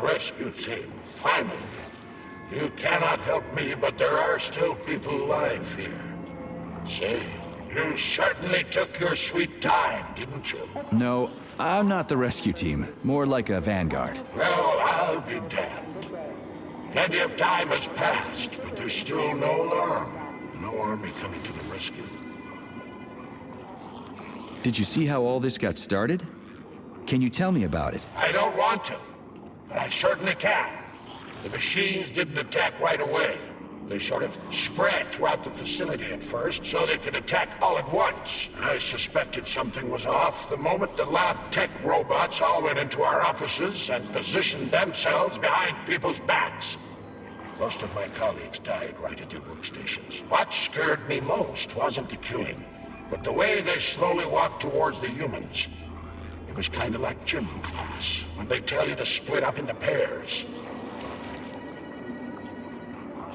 rescue team, finally. You cannot help me, but there are still people alive here. Say, you certainly took your sweet time, didn't you? No, I'm not the rescue team. More like a vanguard. Well, I'll be damned. Plenty of time has passed, but there's still no alarm. No army coming to the rescue. Did you see how all this got started? Can you tell me about it? I don't want to, but I certainly can. The machines didn't attack right away. They sort of spread throughout the facility at first, so they could attack all at once. I suspected something was off the moment the lab tech robots all went into our offices and positioned themselves behind people's backs. Most of my colleagues died right at their workstations. What scared me most wasn't the killing, but the way they slowly walked towards the humans. It was kind of like gym class, when they tell you to split up into pairs.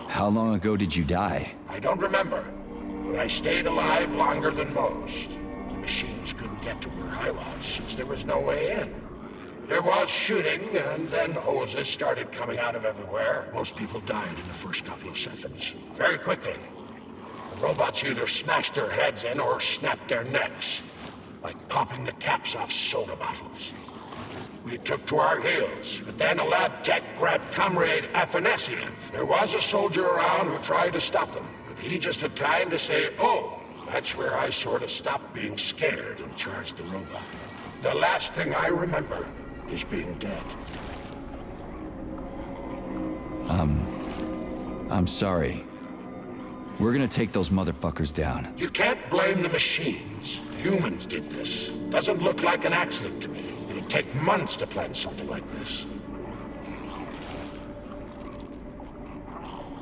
How long ago did you die? I don't remember, but I stayed alive longer than most. The machines couldn't get to where I was, since there was no way in. There was shooting, and then hoses started coming out of everywhere. Most people died in the first couple of seconds. Very quickly. The robots either smashed their heads in or snapped their necks, like popping the caps off soda bottles. We took to our heels, but then a lab tech grabbed Comrade Afanasiev. There was a soldier around who tried to stop them, but he just had time to say, "Oh." That's where I sort of stopped being scared and charged the robot. The last thing I remember is being dead. I'm sorry. We're gonna take those motherfuckers down. You can't blame the machines. Humans did this. Doesn't look like an accident to me. It'd take months to plan something like this.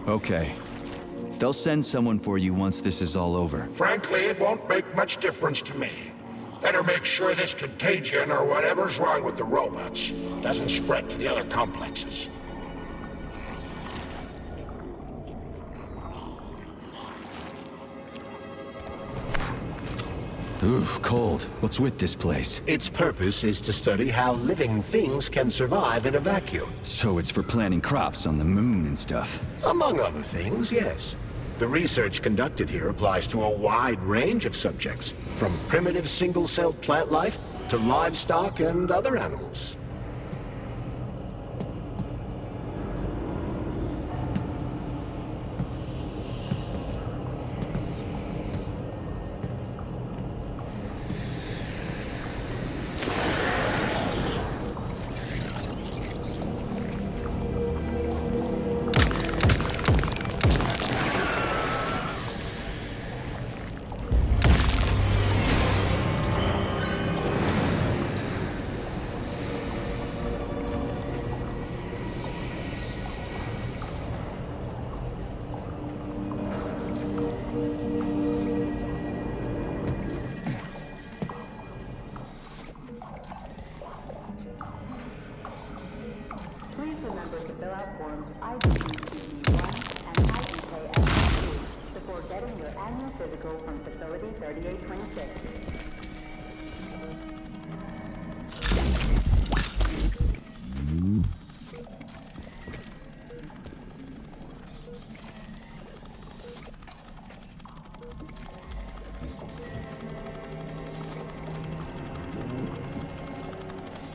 Okay. They'll send someone for you once this is all over. Frankly, it won't make much difference to me. Better make sure this contagion or whatever's wrong with the robots doesn't spread to the other complexes. Oof, cold. What's with this place? Its purpose is to study how living things can survive in a vacuum. So it's for planting crops on the moon and stuff. Among other things, yes. The research conducted here applies to a wide range of subjects, from primitive single-celled plant life to livestock and other animals. Please remember to fill out forms IDPD1 and IDKS2 before getting your annual physical from Facility 3826.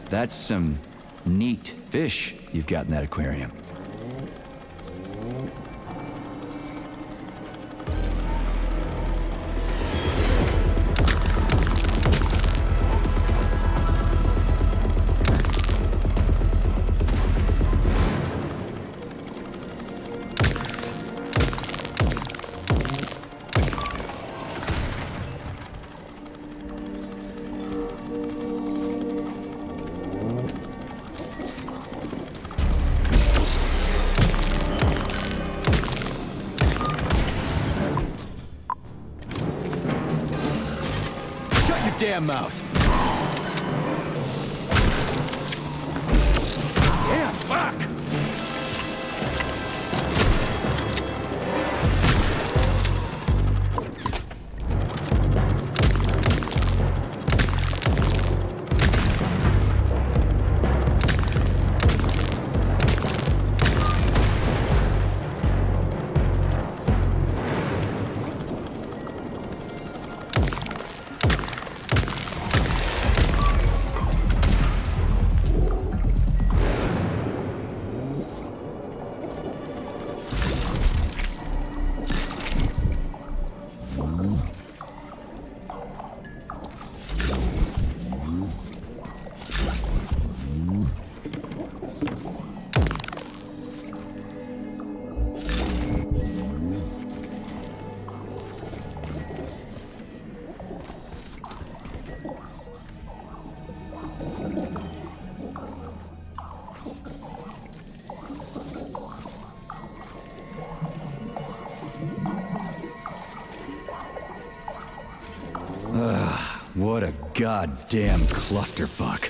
That's some neat fish you've got in that aquarium. Damn mouth. Damn, fuck! What a goddamn clusterfuck.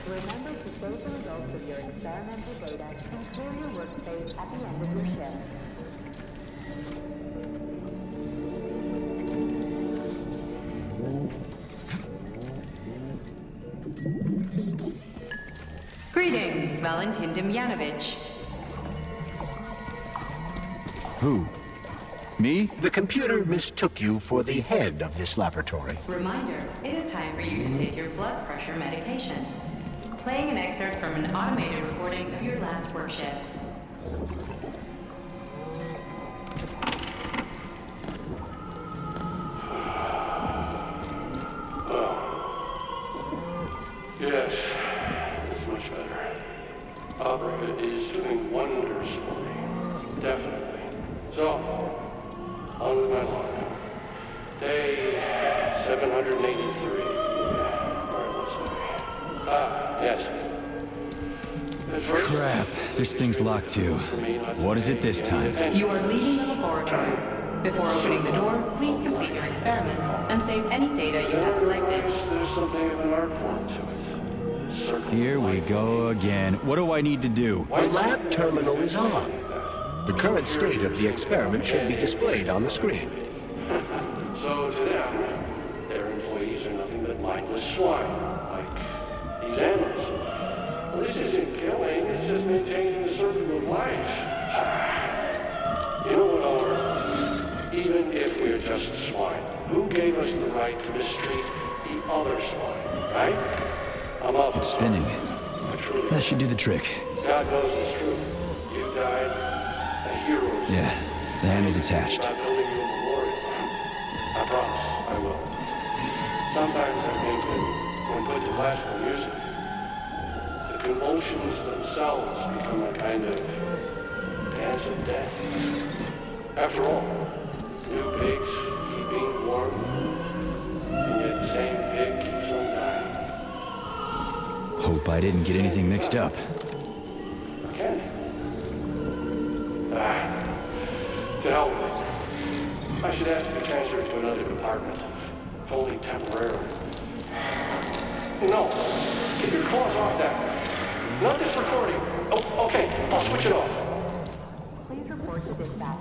Remember to save the results of your experimental data and clear your workspace at the end of your shift. Greetings, Valentin Demyanovich. Who? Me? The computer mistook you for the head of this laboratory. Reminder, it is time for you to take your blood pressure medication. Playing an excerpt from an automated recording of your last work shift. Yes, it's much better. Opera is doing wonders for me. Definitely. So, on with my log. Day 783. Where was I? Yes. At first, Crap, this thing's locked too. What is it this time? You are leaving the laboratory. Before opening the door, please complete your experiment and save any data you have collected. There's something of an art form to it. Circle Here we go again. What do I need to do? The lab terminal is on. The current state of the experiment should be displayed on the screen. So to them, their employees are nothing but mindless swine, like these animals. Well, this isn't killing, it's just maintaining a circle of life. You know what, Oliver? Even if we're just swine, who gave us the right to mistreat the other swine, right? I'm up. It's spinning. Truly. That should do the trick. God knows it's true. You died a hero's Yeah, the handle's attached. I'm building you a memorial. I promise, I will. Sometimes I think that when put to classical music, the convulsions themselves become a kind of dance of death. After all, new pigs keep being born, and yet the same pig keeps on dying. Hope I didn't get anything mixed up. Can to hell with it. I should ask to be transferred to another department, if only temporarily. No, keep your claws off that. Not this recording. Oh, okay, I'll switch it off. Please report to dispatch.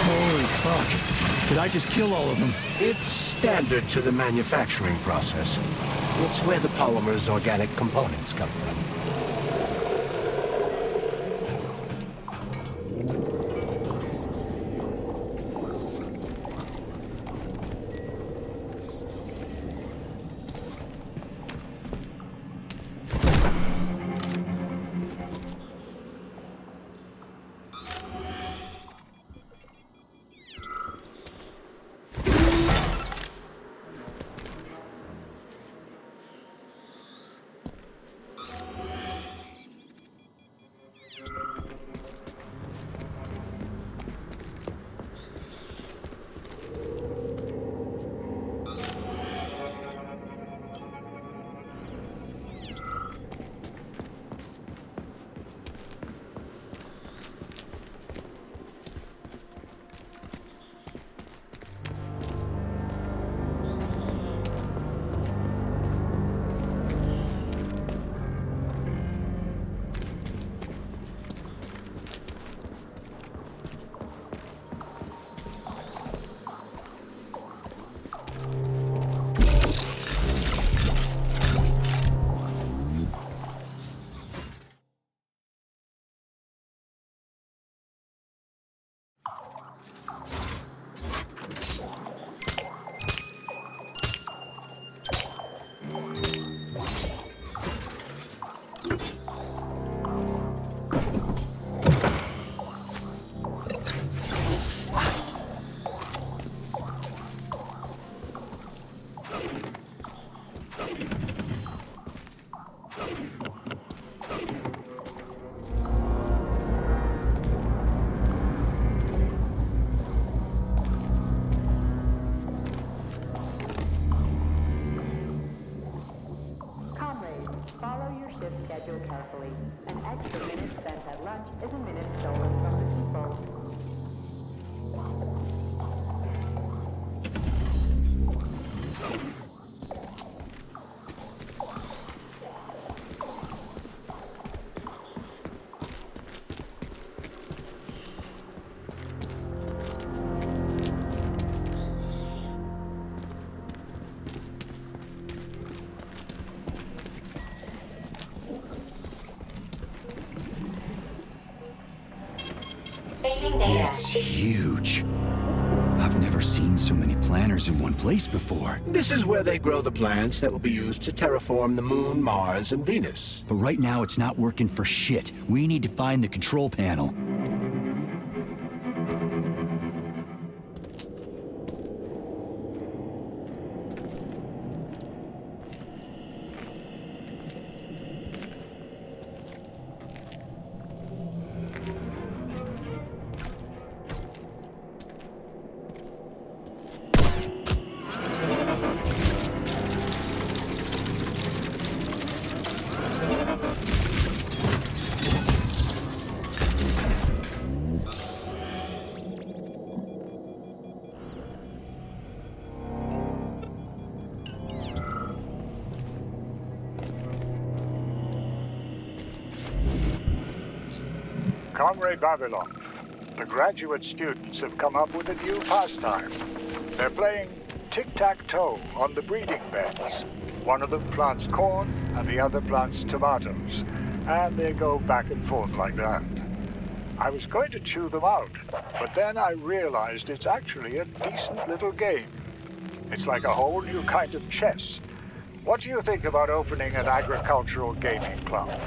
Holy fuck. Did I just kill all of them? It's standard to the manufacturing process. It's where the polymer's organic components come from. Retrieving data. It's huge. I've never seen so many planners in one place before. This is where they grow the plants that will be used to terraform the Moon, Mars, and Venus. But right now it's not working for shit. We need to find the control panel. Comrade Babylon, the graduate students have come up with a new pastime. They're playing tic-tac-toe on the breeding beds. One of them plants corn and the other plants tomatoes, and they go back and forth like that. I was going to chew them out, but then I realized it's actually a decent little game. It's like a whole new kind of chess. What do you think about opening an agricultural gaming club?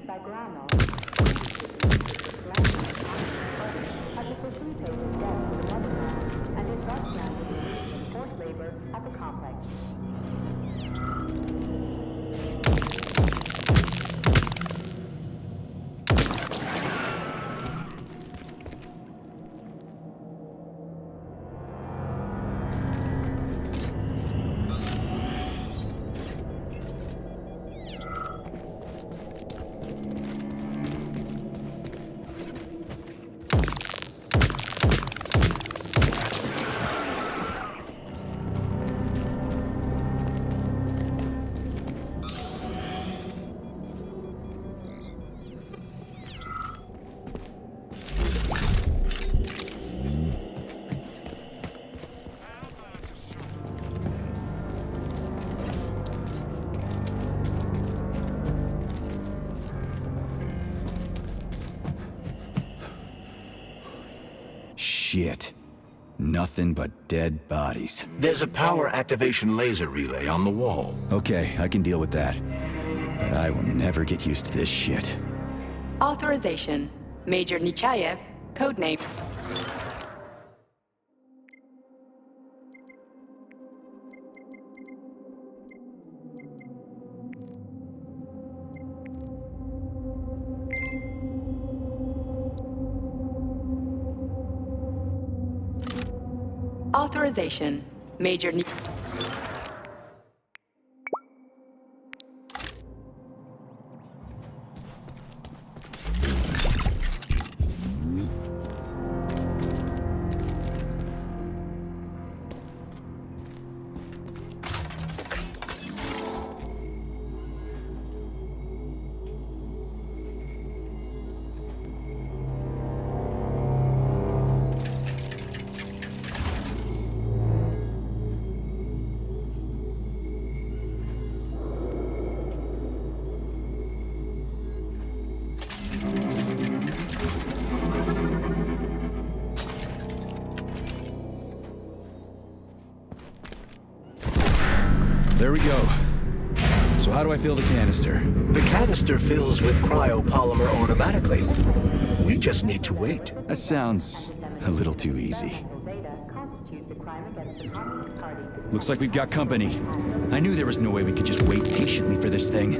Bagrano has facilitated death to the motherland and is thus now released from forced labor at the complex. Shit. Nothing but dead bodies. There's a power activation laser relay on the wall. Okay, I can deal with that. But I will never get used to this shit. Authorization. Major Nechayev, codename. Authorization. Major There we go. So how do I fill the canister? The canister fills with cryopolymer automatically. We just need to wait. That sounds a little too easy. Data constitute the crime against the Communist Party. Looks like we've got company. I knew there was no way we could just wait patiently for this thing.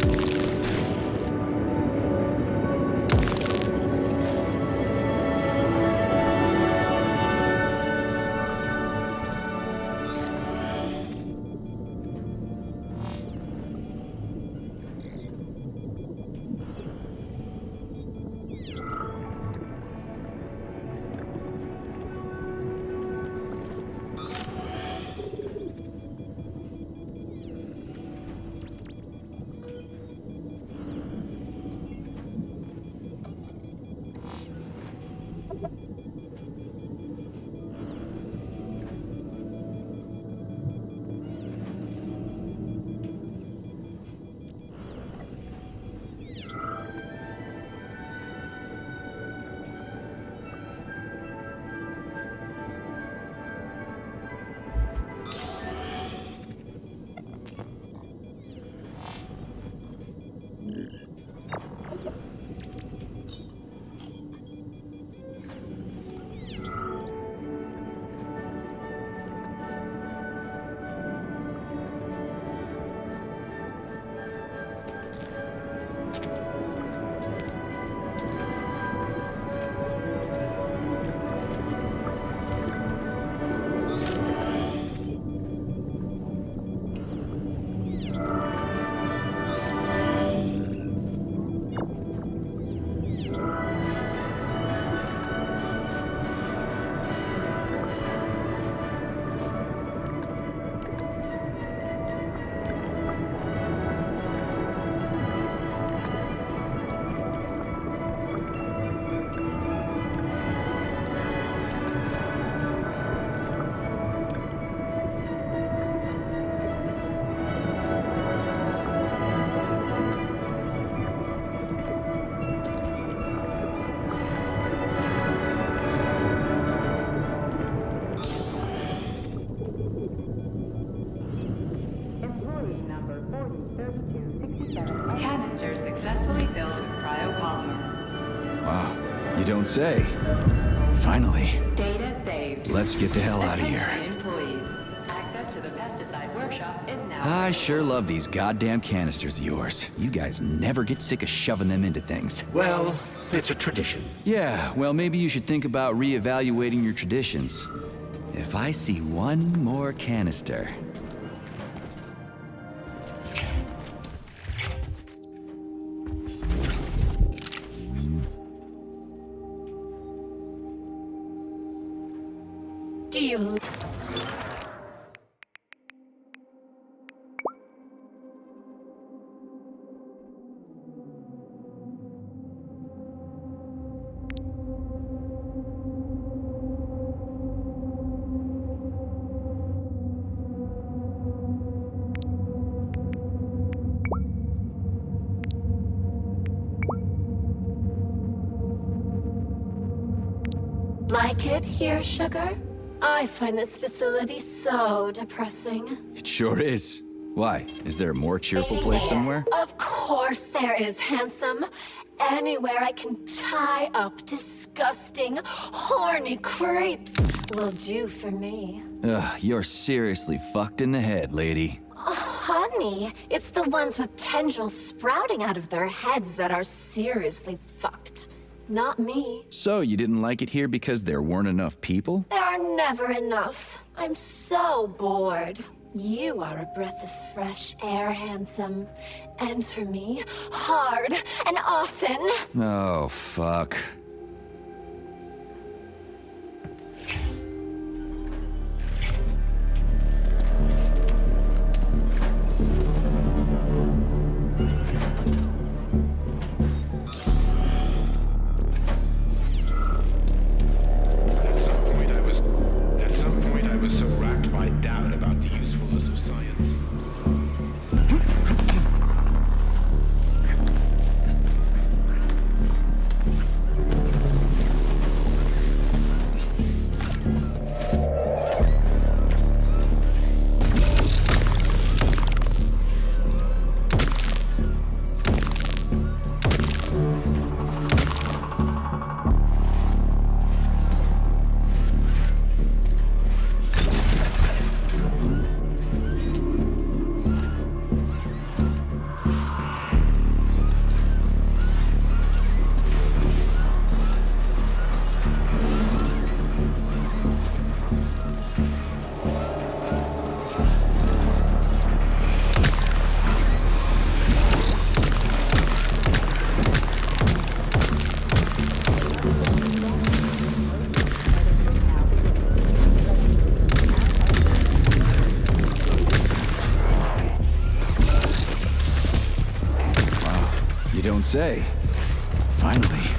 Canister successfully filled with cryopolymer. Wow, you don't say. Finally. Data saved. Let's get the hell out of here. Attention employees. Access to the pesticide workshop is now. I sure love these goddamn canisters of yours. You guys never get sick of shoving them into things. Well, it's a tradition. Yeah, well, maybe you should think about reevaluating your traditions. If I see one more canister... Do you... like it here, sugar? I find this facility so depressing. It sure is. Why? Is there a more cheerful place somewhere? Of course there is, handsome. Anywhere I can tie up disgusting, horny creeps will do for me. Ugh, you're seriously fucked in the head, lady. Oh, honey, it's the ones with tendrils sprouting out of their heads that are seriously fucked. Not me. So, you didn't like it here because there weren't enough people? There are never enough. I'm so bored. You are a breath of fresh air, handsome. Enter me hard and often. Oh, fuck. I was so racked by doubt about the usefulness of science. don't say. Finally.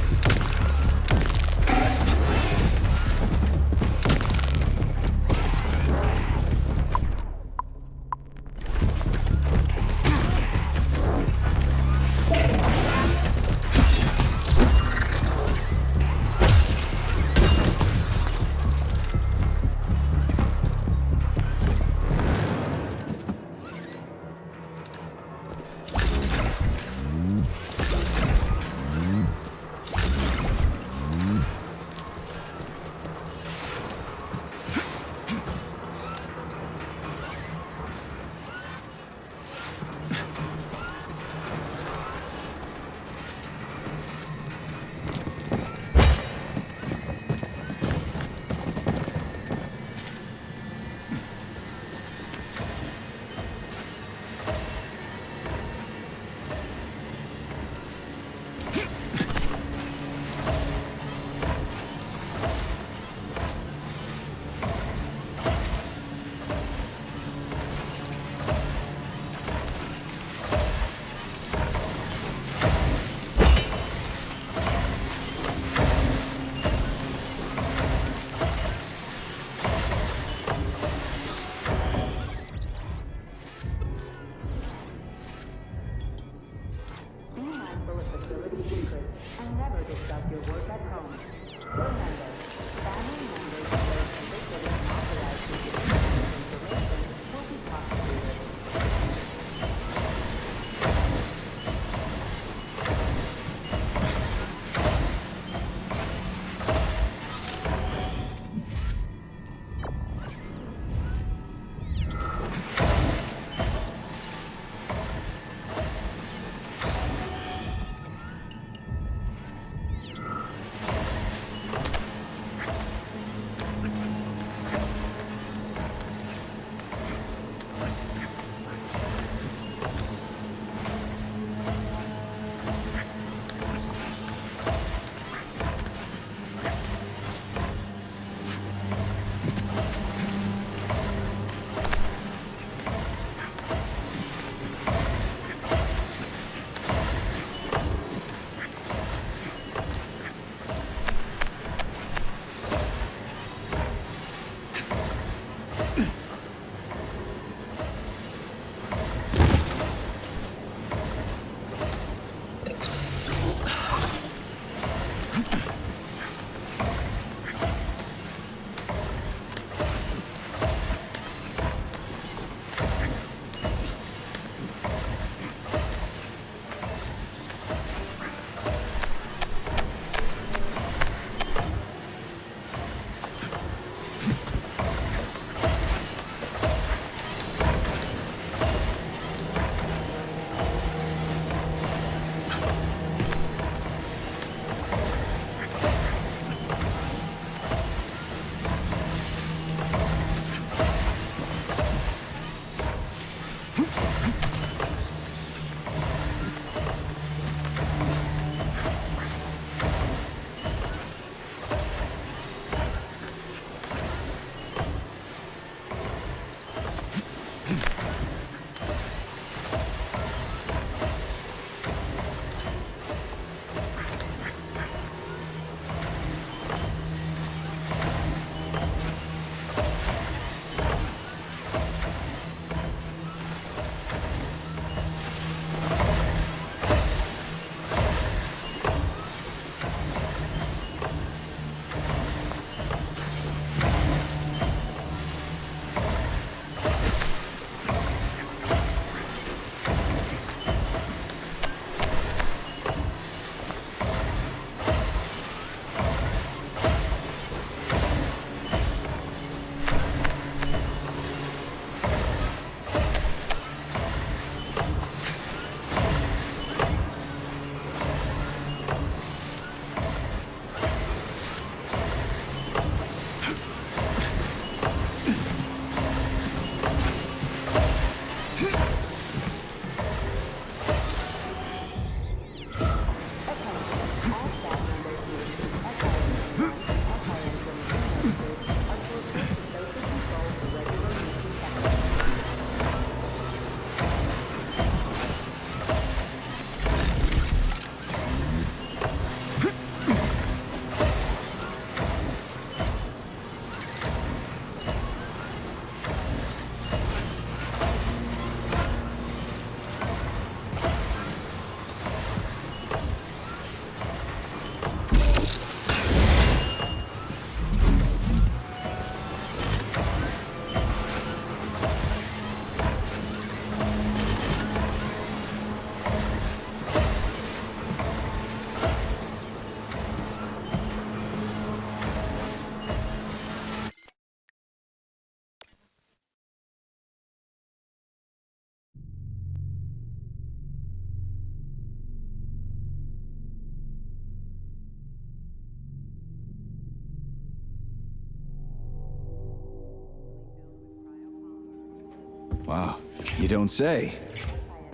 Wow, you don't say.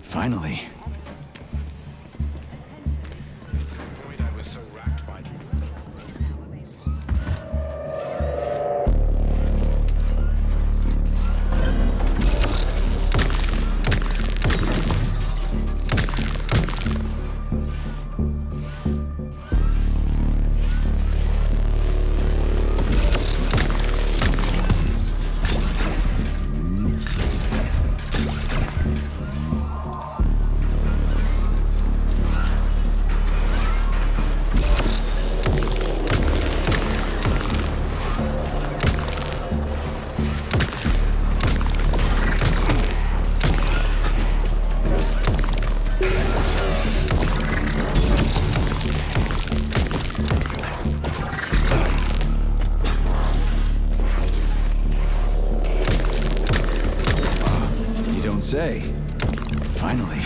Finally. Point I was so racked by. Say, finally.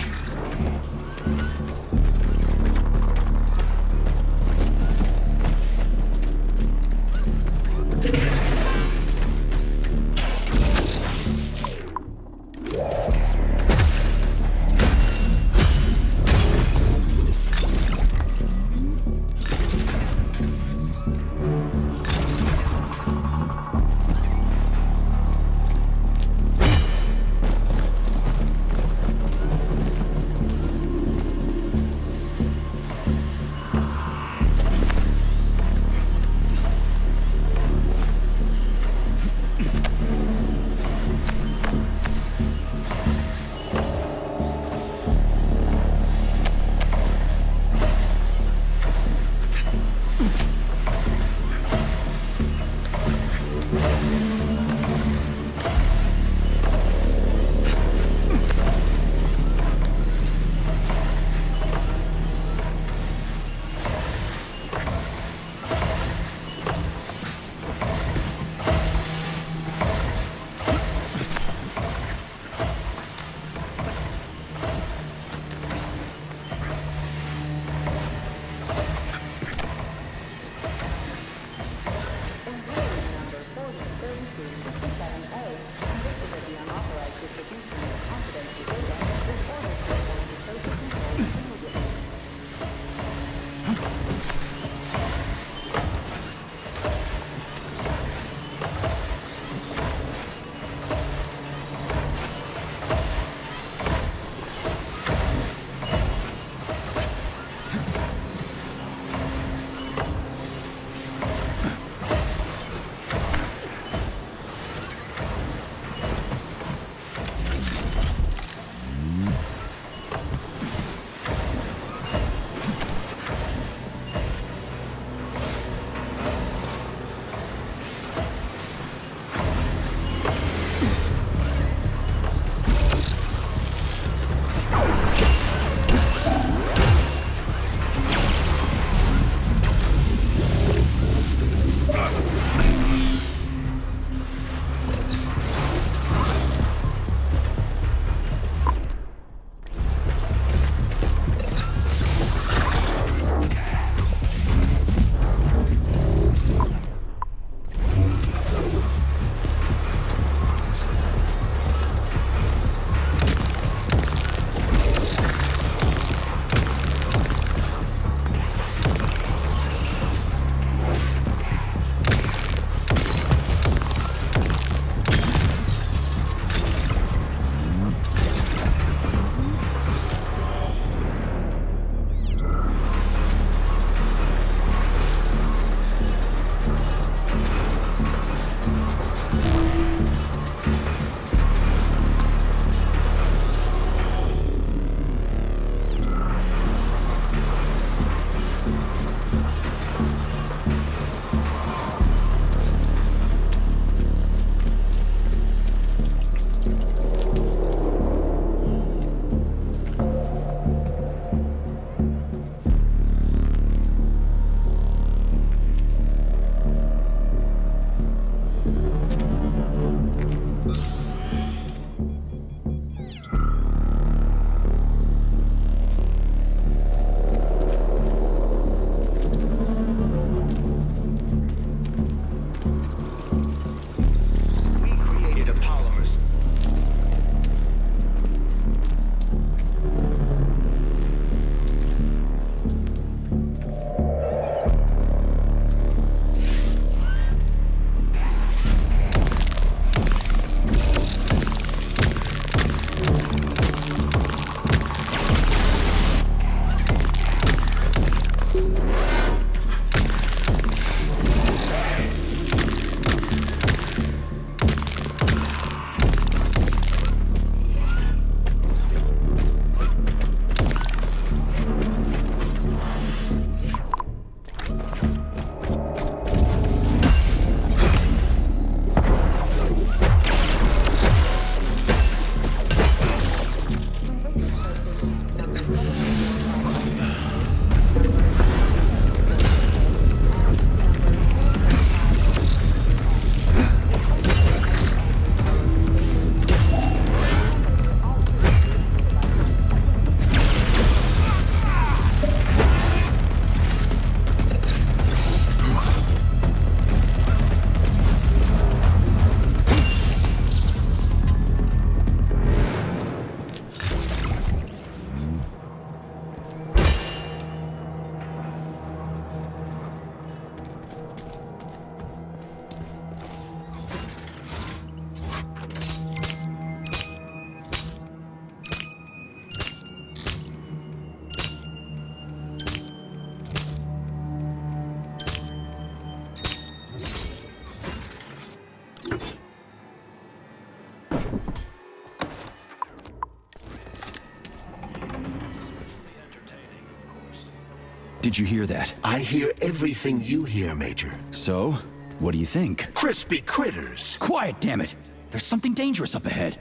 Did you hear that? I hear everything you hear, Major. So, what do you think? Crispy critters. Quiet, damn it! There's something dangerous up ahead.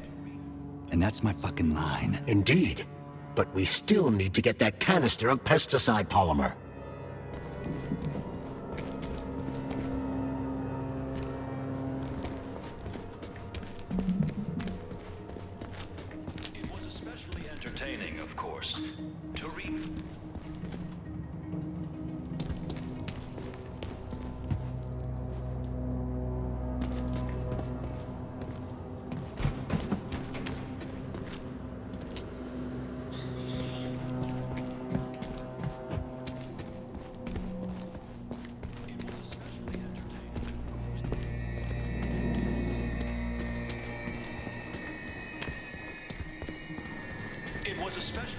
And that's my fucking line. Indeed. But we still need to get that canister of pesticide polymer. It was especially entertaining, of course, to read. It was especially.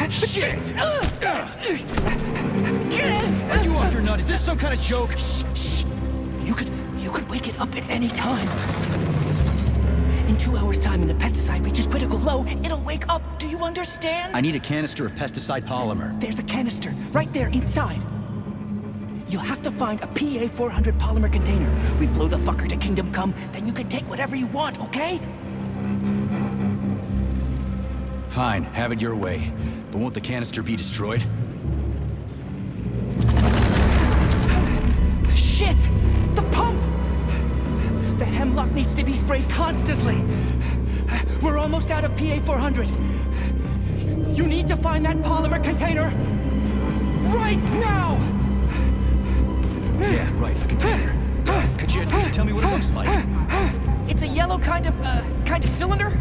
Shit! Are you off your nut? Is this some kind of joke? Shh. You could wake it up at any time. In 2 hours' time, when the pesticide reaches critical low, it'll wake up. Do you understand? I need a canister of pesticide polymer. There's a canister right there inside. You'll have to find a PA-400 polymer container. We blow the fucker to kingdom come, then you can take whatever you want, okay? Fine, have it your way. But won't the canister be destroyed? Shit! The pump! The hemlock needs to be sprayed constantly. We're almost out of PA-400. You need to find that polymer container right now! Yeah, right, a container. Could you at least tell me what it looks like? It's a yellow kind of cylinder.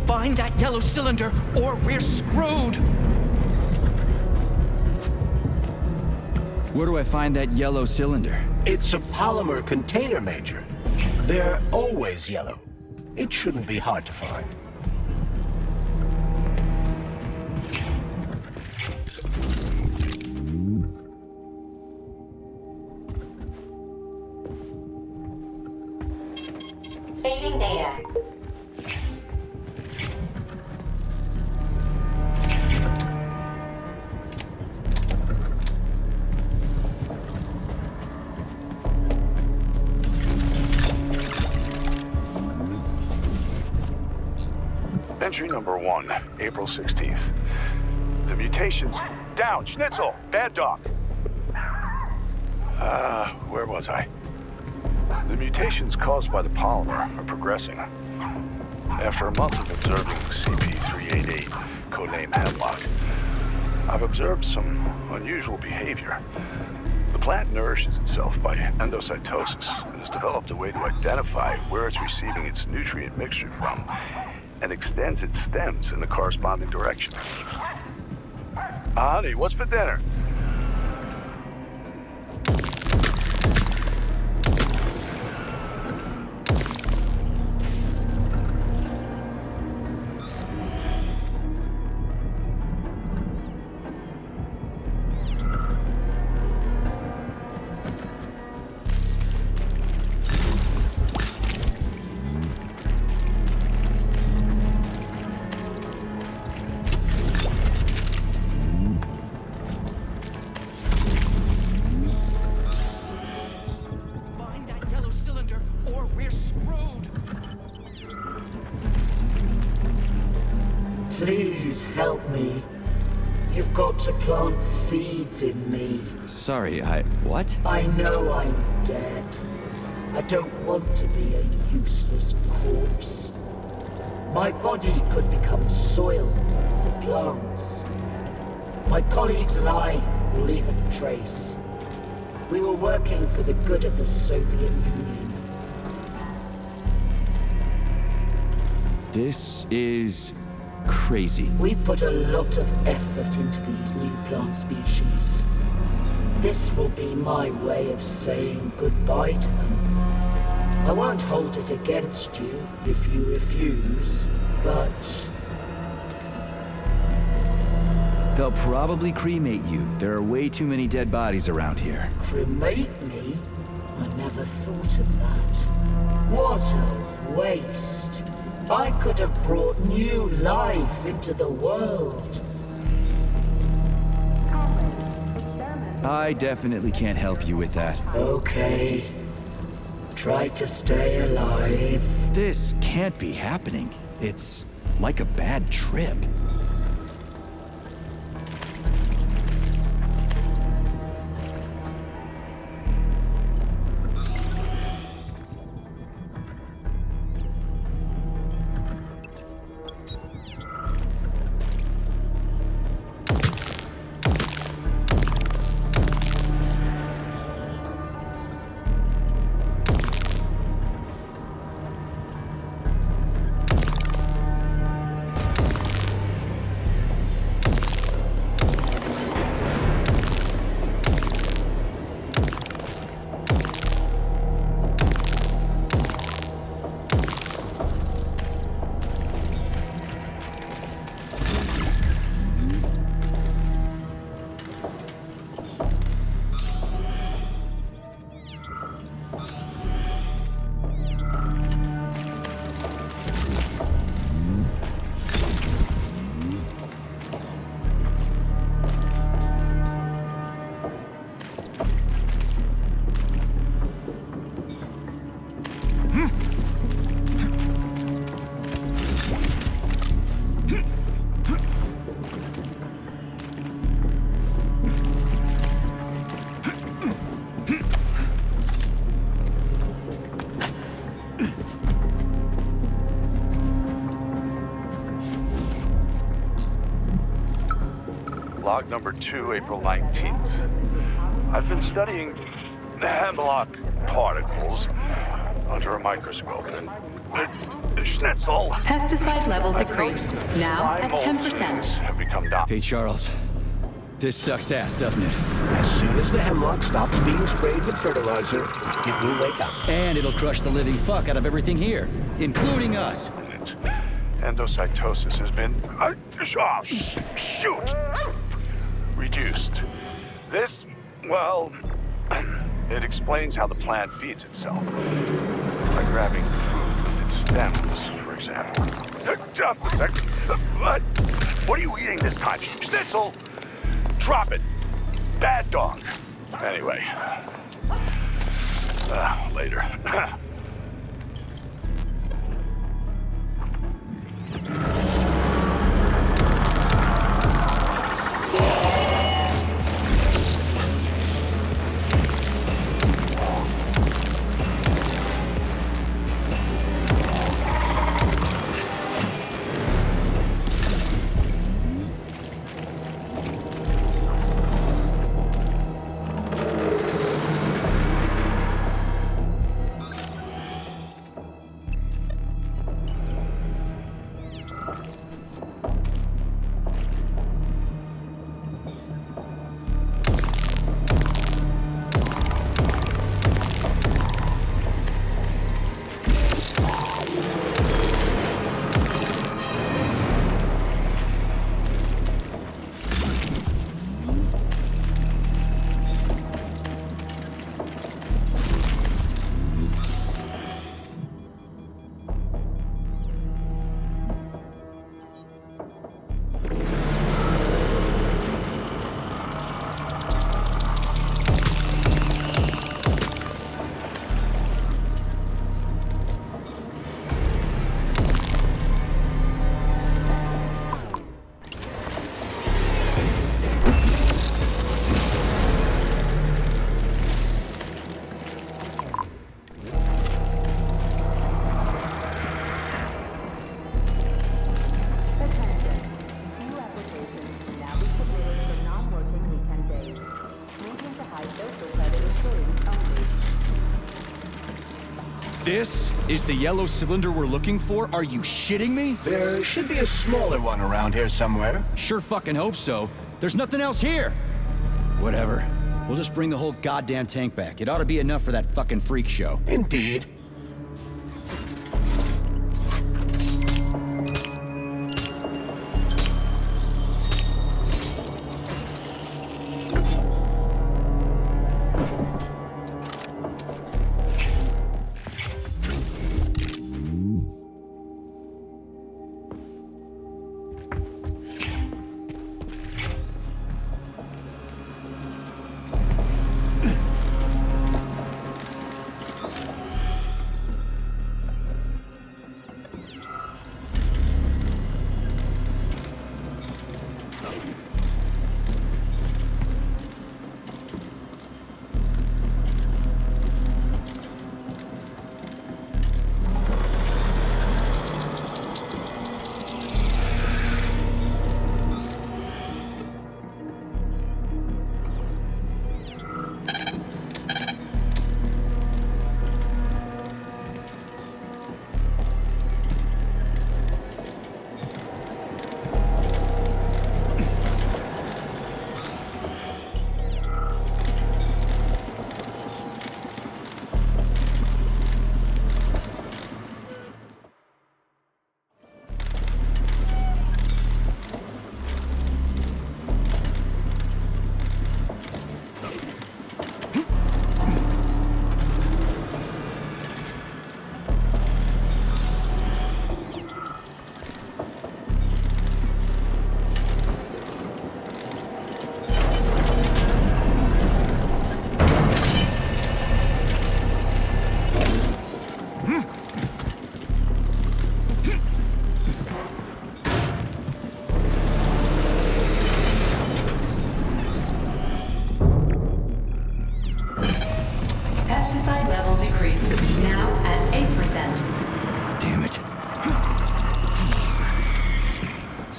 Find that yellow cylinder, or we're screwed! Where do I find that yellow cylinder? It's a polymer container, Major. They're always yellow. It shouldn't be hard to find. Saving data. Entry number 1, April 16th. The mutations... Down! Schnitzel! Bad dog! Where was I? The mutations caused by the polymer are progressing. After a month of observing CP388, codename Hemlock, I've observed some unusual behavior. The plant nourishes itself by endocytosis and has developed a way to identify where it's receiving its nutrient mixture from and extends its stems in the corresponding direction. Honey, what's for dinner? Please help me. You've got to plant seeds in me. Sorry, what? I know I'm dead. I don't want to be a useless corpse. My body could become soil for plants. My colleagues and I will leave a trace. We were working for the good of the Soviet Union. This is crazy. We put a lot of effort into these new plant species. This will be my way of saying goodbye to them. I won't hold it against you if you refuse, but... They'll probably cremate you. There are way too many dead bodies around here. Cremate me? I never thought of that. What a waste. I could have brought new life into the world. I definitely can't help you with that. Okay. Try to stay alive. This can't be happening. It's like a bad trip. Log number 2, April 19th. I've been studying hemlock particles under a microscope, and Schnitzel... Pesticide level decreased, now at 10%. ...have become dominant. Hey, Charles. This sucks ass, doesn't it? As soon as the hemlock stops being sprayed with fertilizer, it will wake up. And it'll crush the living fuck out of everything here, including us. Endocytosis has been... shoot! Reduced. This, well... it explains how the plant feeds itself. By grabbing food with its stems, for example. Just a sec. What are you eating this time? Schnitzel! Drop it. Bad dog. Anyway. Later. This is the yellow cylinder we're looking for? Are you shitting me? There should be a smaller one around here somewhere. Sure fucking hope so. There's nothing else here. Whatever. We'll just bring the whole goddamn tank back. It ought to be enough for that fucking freak show. Indeed.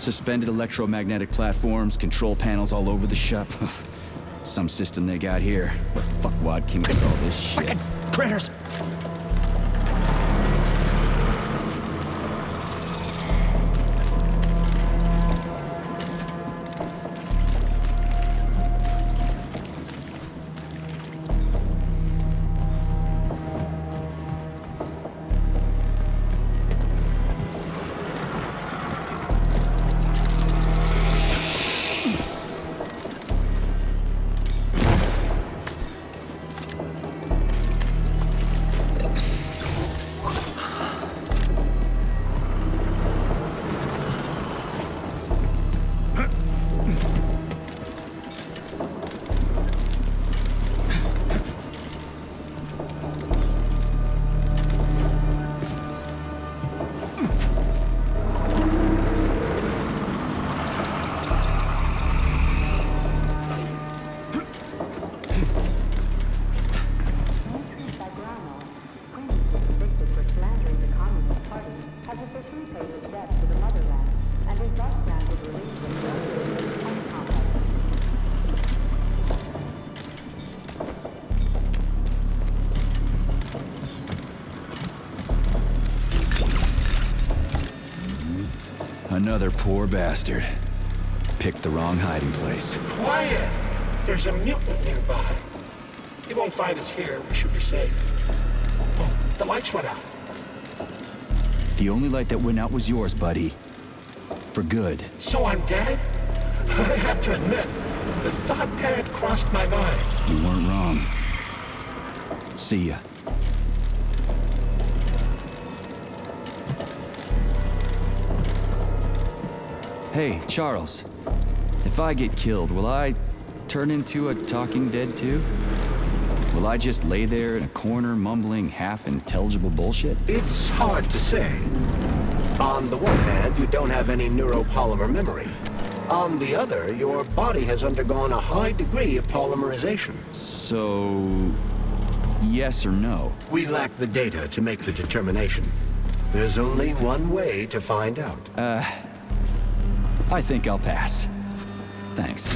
Suspended electromagnetic platforms, control panels all over the shop. Some system they got here. What fuckwad came up with all this shit? Frickin' critters! Another poor bastard. Picked the wrong hiding place. Quiet! There's a mutant nearby. He won't find us here. We should be safe. Oh, the lights went out. The only light that went out was yours, buddy. For good. So I'm dead? I have to admit, the thought had crossed my mind. You weren't wrong. See ya. Hey, Charles. If I get killed, will I turn into a talking dead too? Will I just lay there in a corner mumbling half-intelligible bullshit? It's hard to say. On the one hand, you don't have any neuropolymer memory. On the other, your body has undergone a high degree of polymerization. So... yes or no? We lack the data to make the determination. There's only one way to find out. I think I'll pass. Thanks.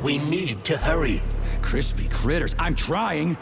We need to hurry. Crispy critters, I'm trying!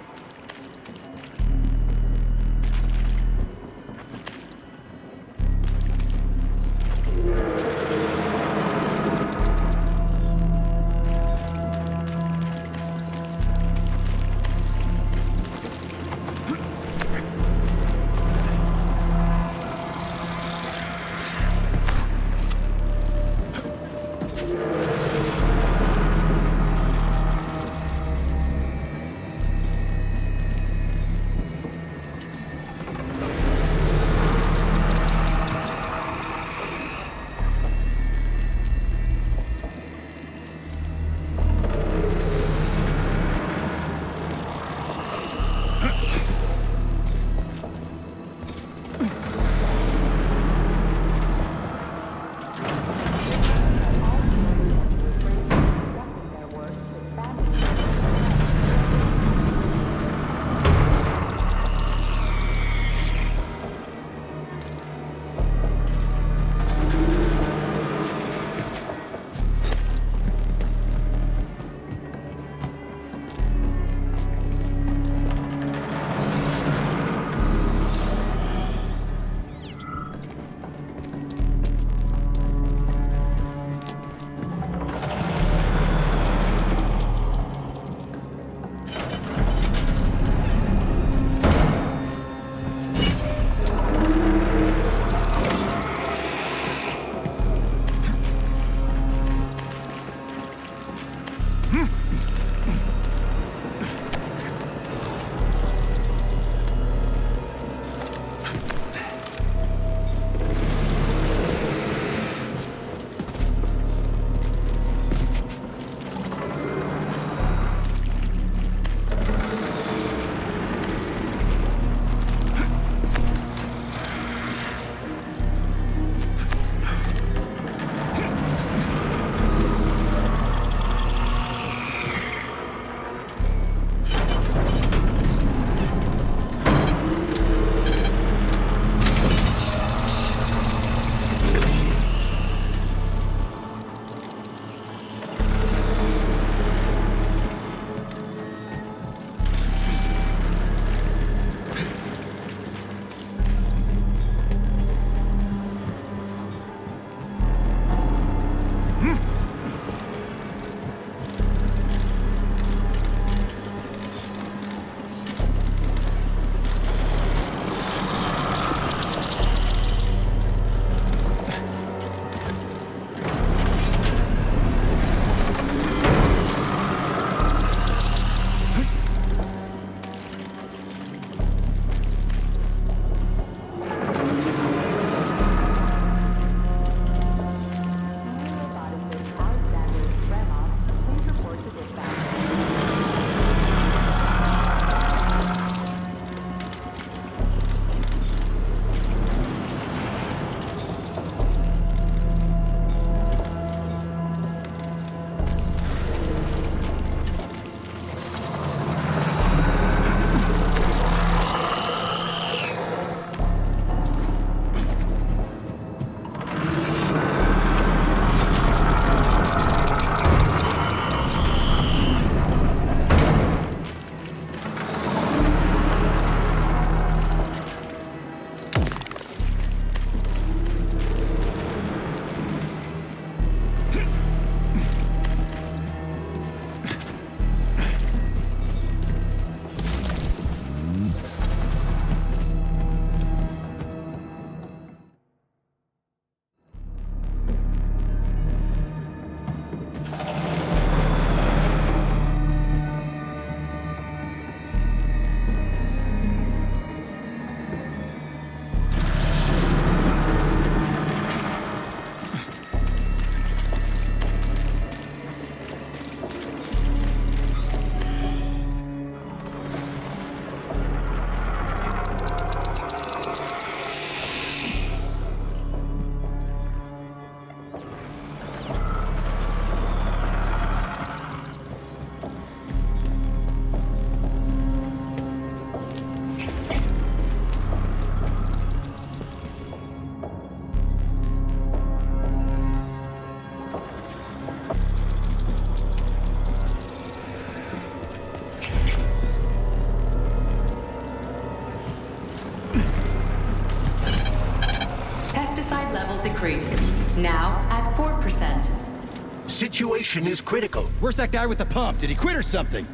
level decreased. Now at 4%. Situation is critical. Where's that guy with the pump? Did he quit or something?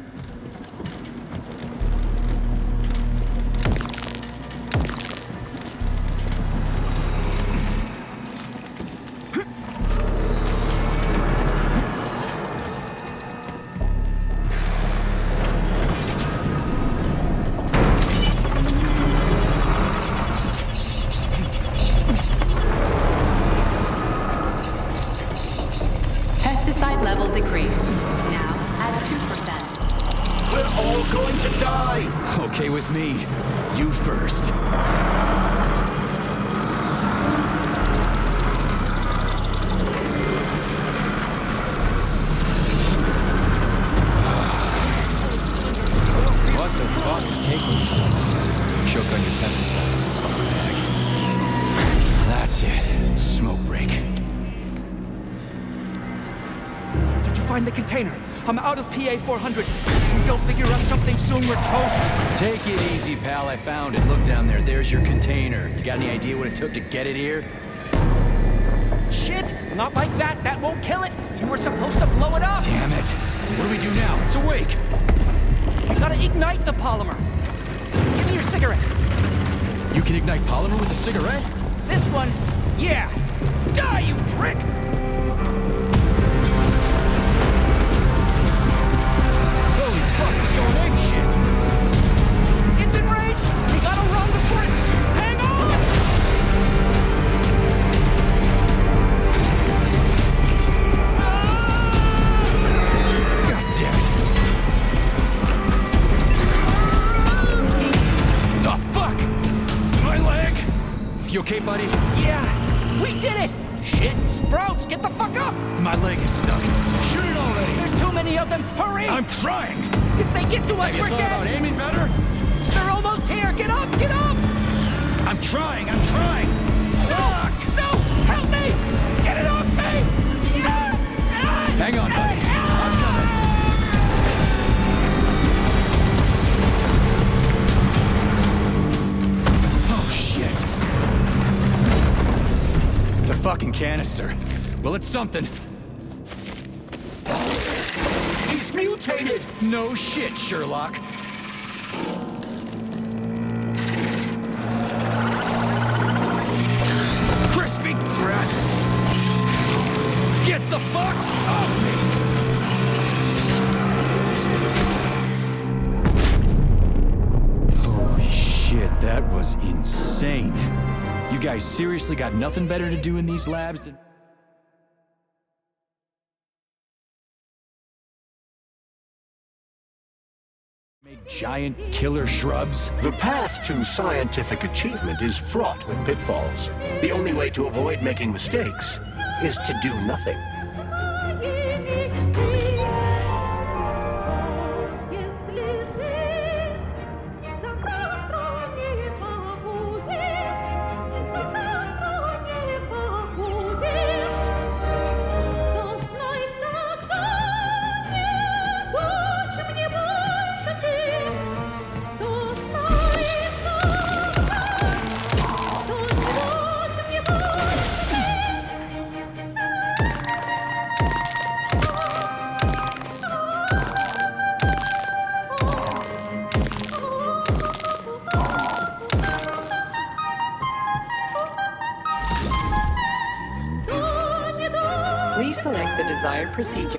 Pesticide level decreased. Now at 2%. We're all going to die! Okay with me. You first. What the fuck is taking you so long? Choke on your pesticides, fuckbag. That's it. Smoke break. Did you find the container? I'm out of PA 400. If we don't figure out something soon, we're toast. Take it easy, pal. I found it. Look down there. There's your container. You got any idea what it took to get it here? Shit! Not like that. That won't kill it. You were supposed to blow it up. Damn it. What do we do now? It's awake. We gotta ignite the polymer. Give me your cigarette. You can ignite polymer with a cigarette? This one, yeah. Die, you prick! Holy fuck, it's going ape shit! It's enraged! We gotta run before it... Hang on! God damn it! Oh, fuck! My leg! You okay, buddy? Yeah, we did it! Shit, Sprouts, get the fuck up! My leg is stuck. Shoot it already! There's too many of them, hurry! I'm trying! If they get to us, Have you we're thought dead! about aiming better? They're almost here, get up, get up! I'm trying! Fuck! No! Help me! Get it off me! Hang on, buddy. I'm coming. Oh, shit. It's a fucking canister. Well, it's something. He's mutated! No shit, Sherlock. Crispy crap! Get the fuck off me! Holy shit, that was insane. You guys seriously got nothing better to do in these labs than... make giant killer shrubs? The path to scientific achievement is fraught with pitfalls. The only way to avoid making mistakes is to do nothing. Please select the desired procedure.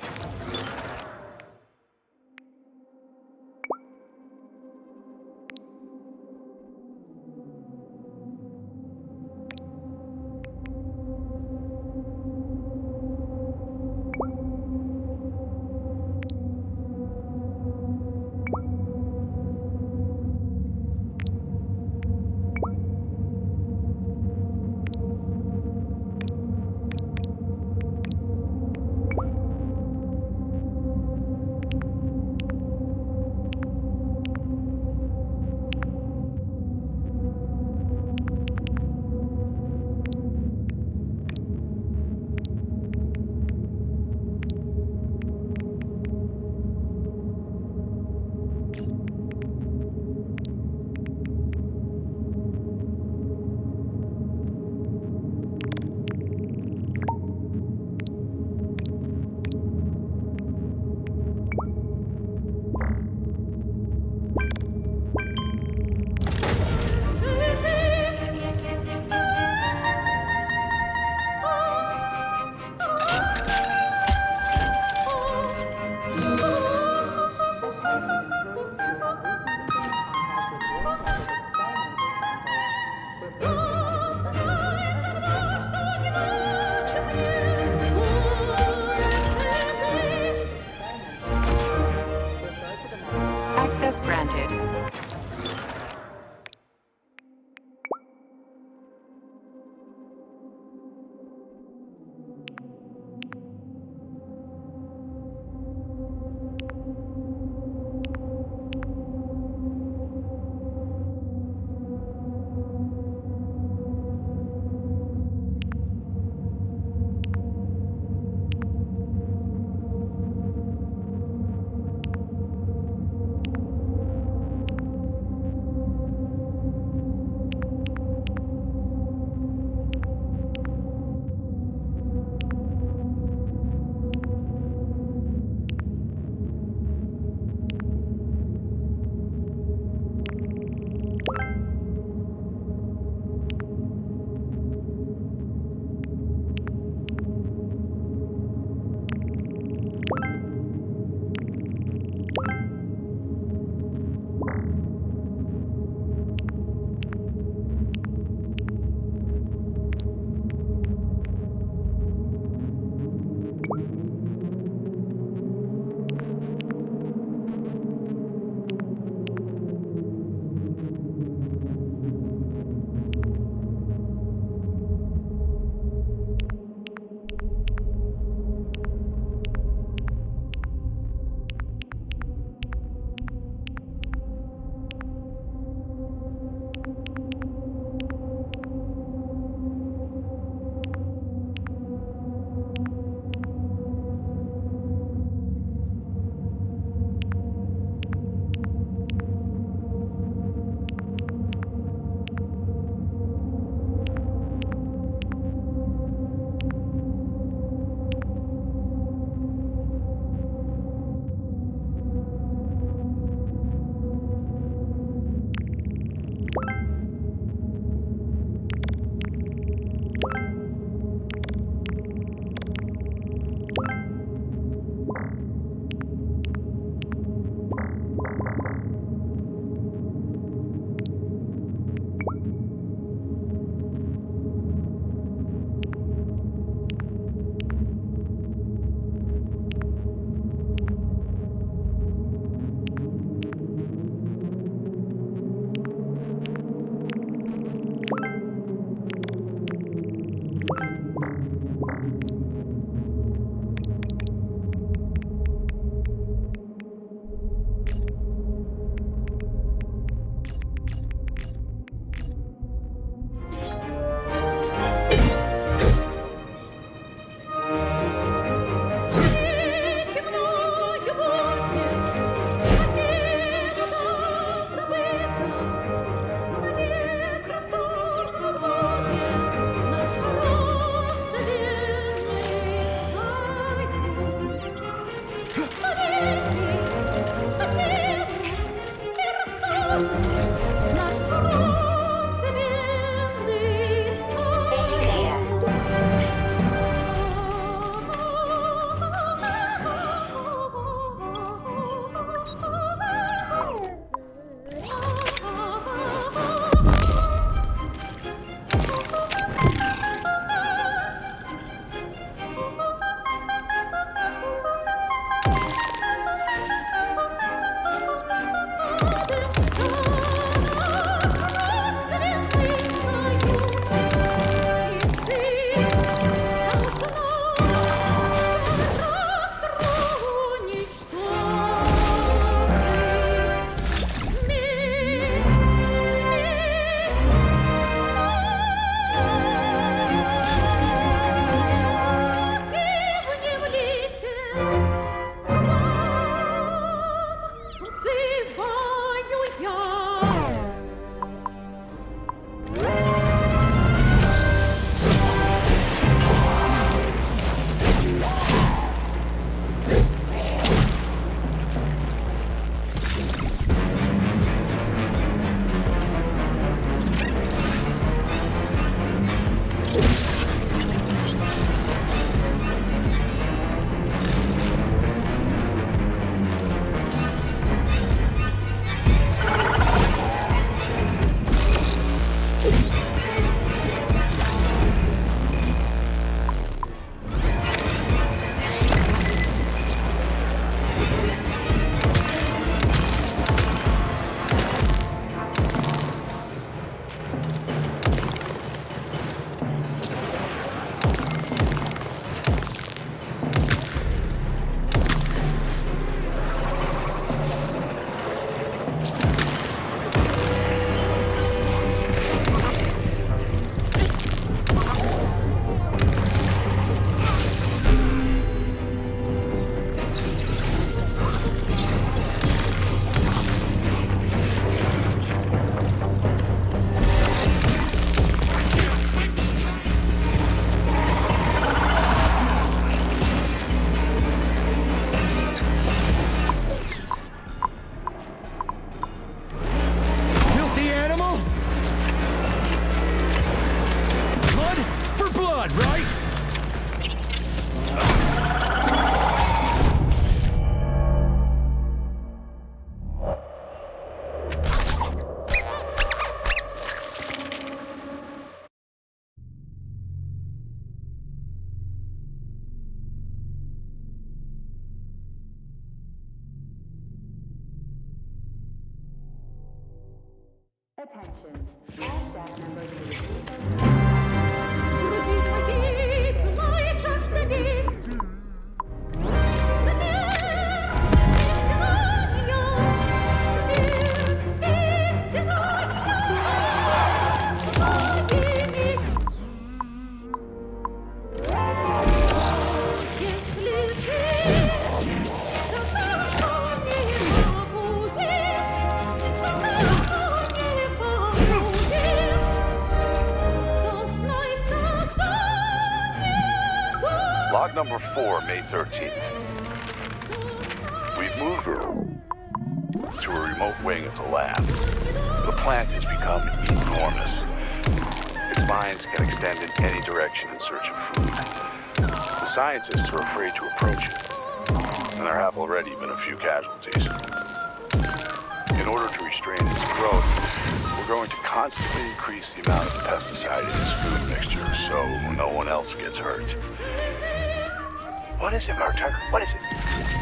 Attention. All staff members will receive their Log number 4, May 13th. We've moved her to a remote wing of the lab. The plant has become enormous. Its vines can extend in any direction in search of food. The scientists are afraid to approach it, and there have already been a few casualties. In order to restrain its growth, we're going to constantly increase the amount of pesticide in this food mixture so no one else gets hurt. What is it, Murder? What is it?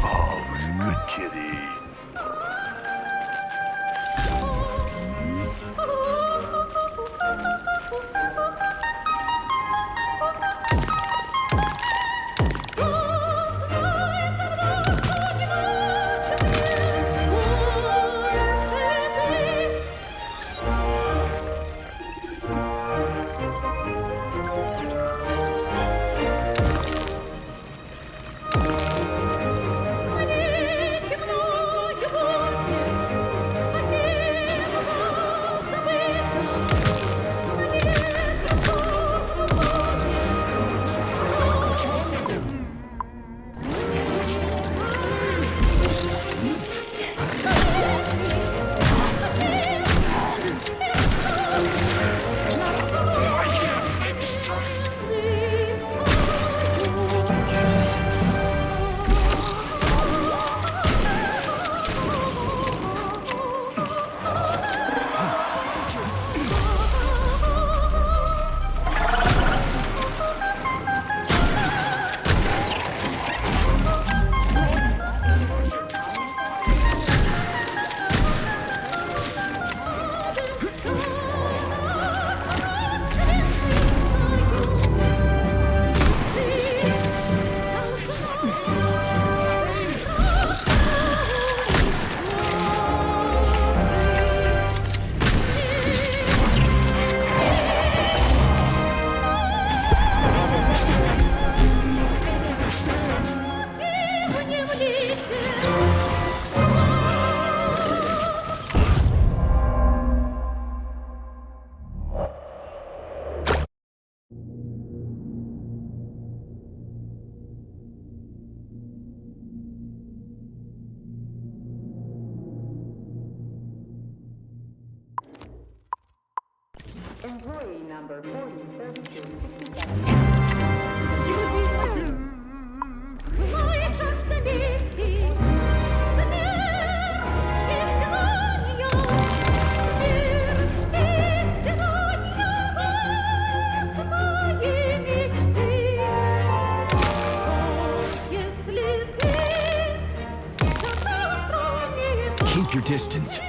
Oh, good kitty. Employee number 4032. Keep your distance.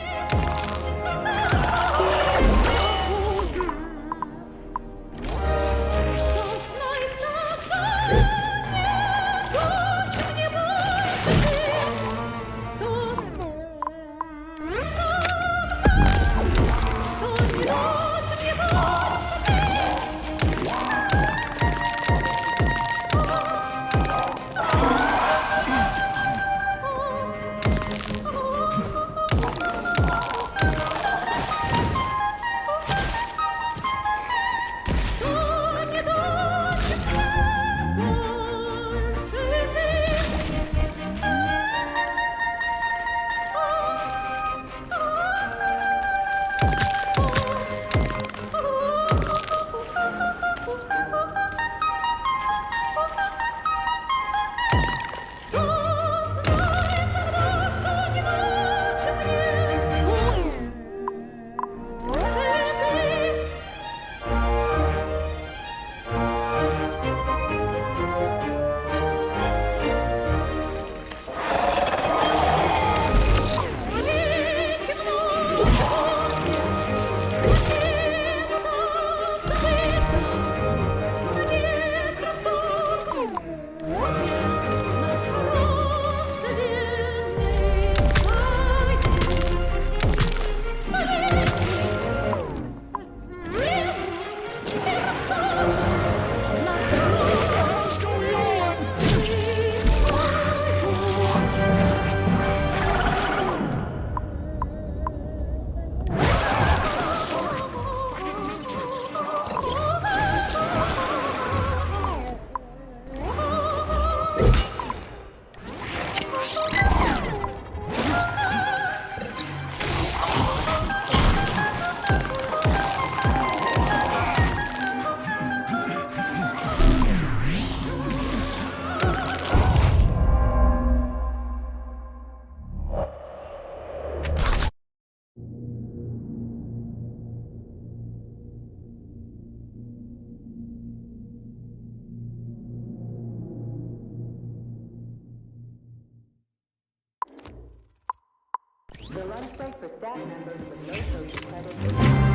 The lunch break for staff members with no social credit.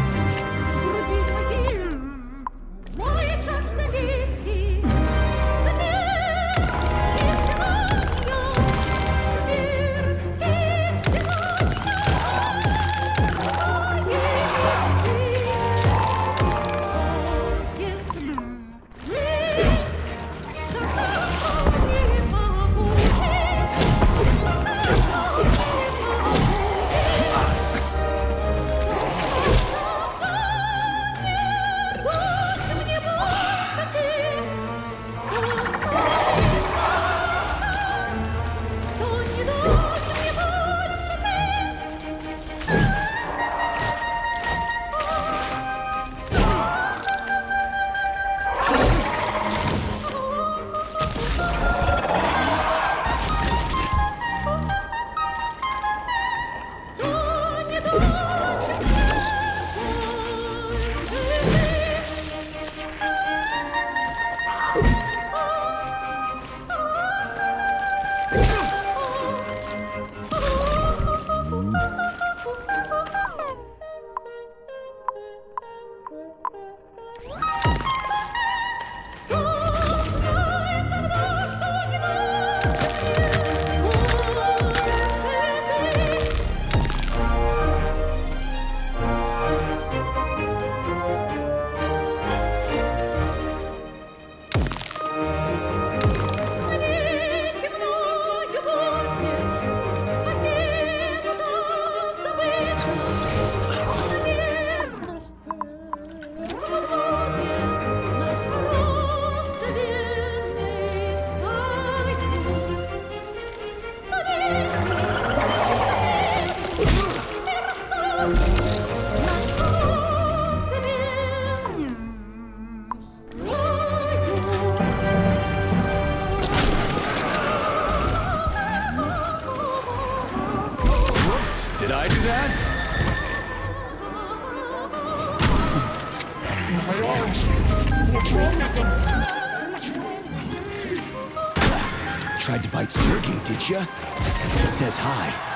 Did I do that? My arms! What's wrong with them? Tried to bite Sergey, did ya? He says hi.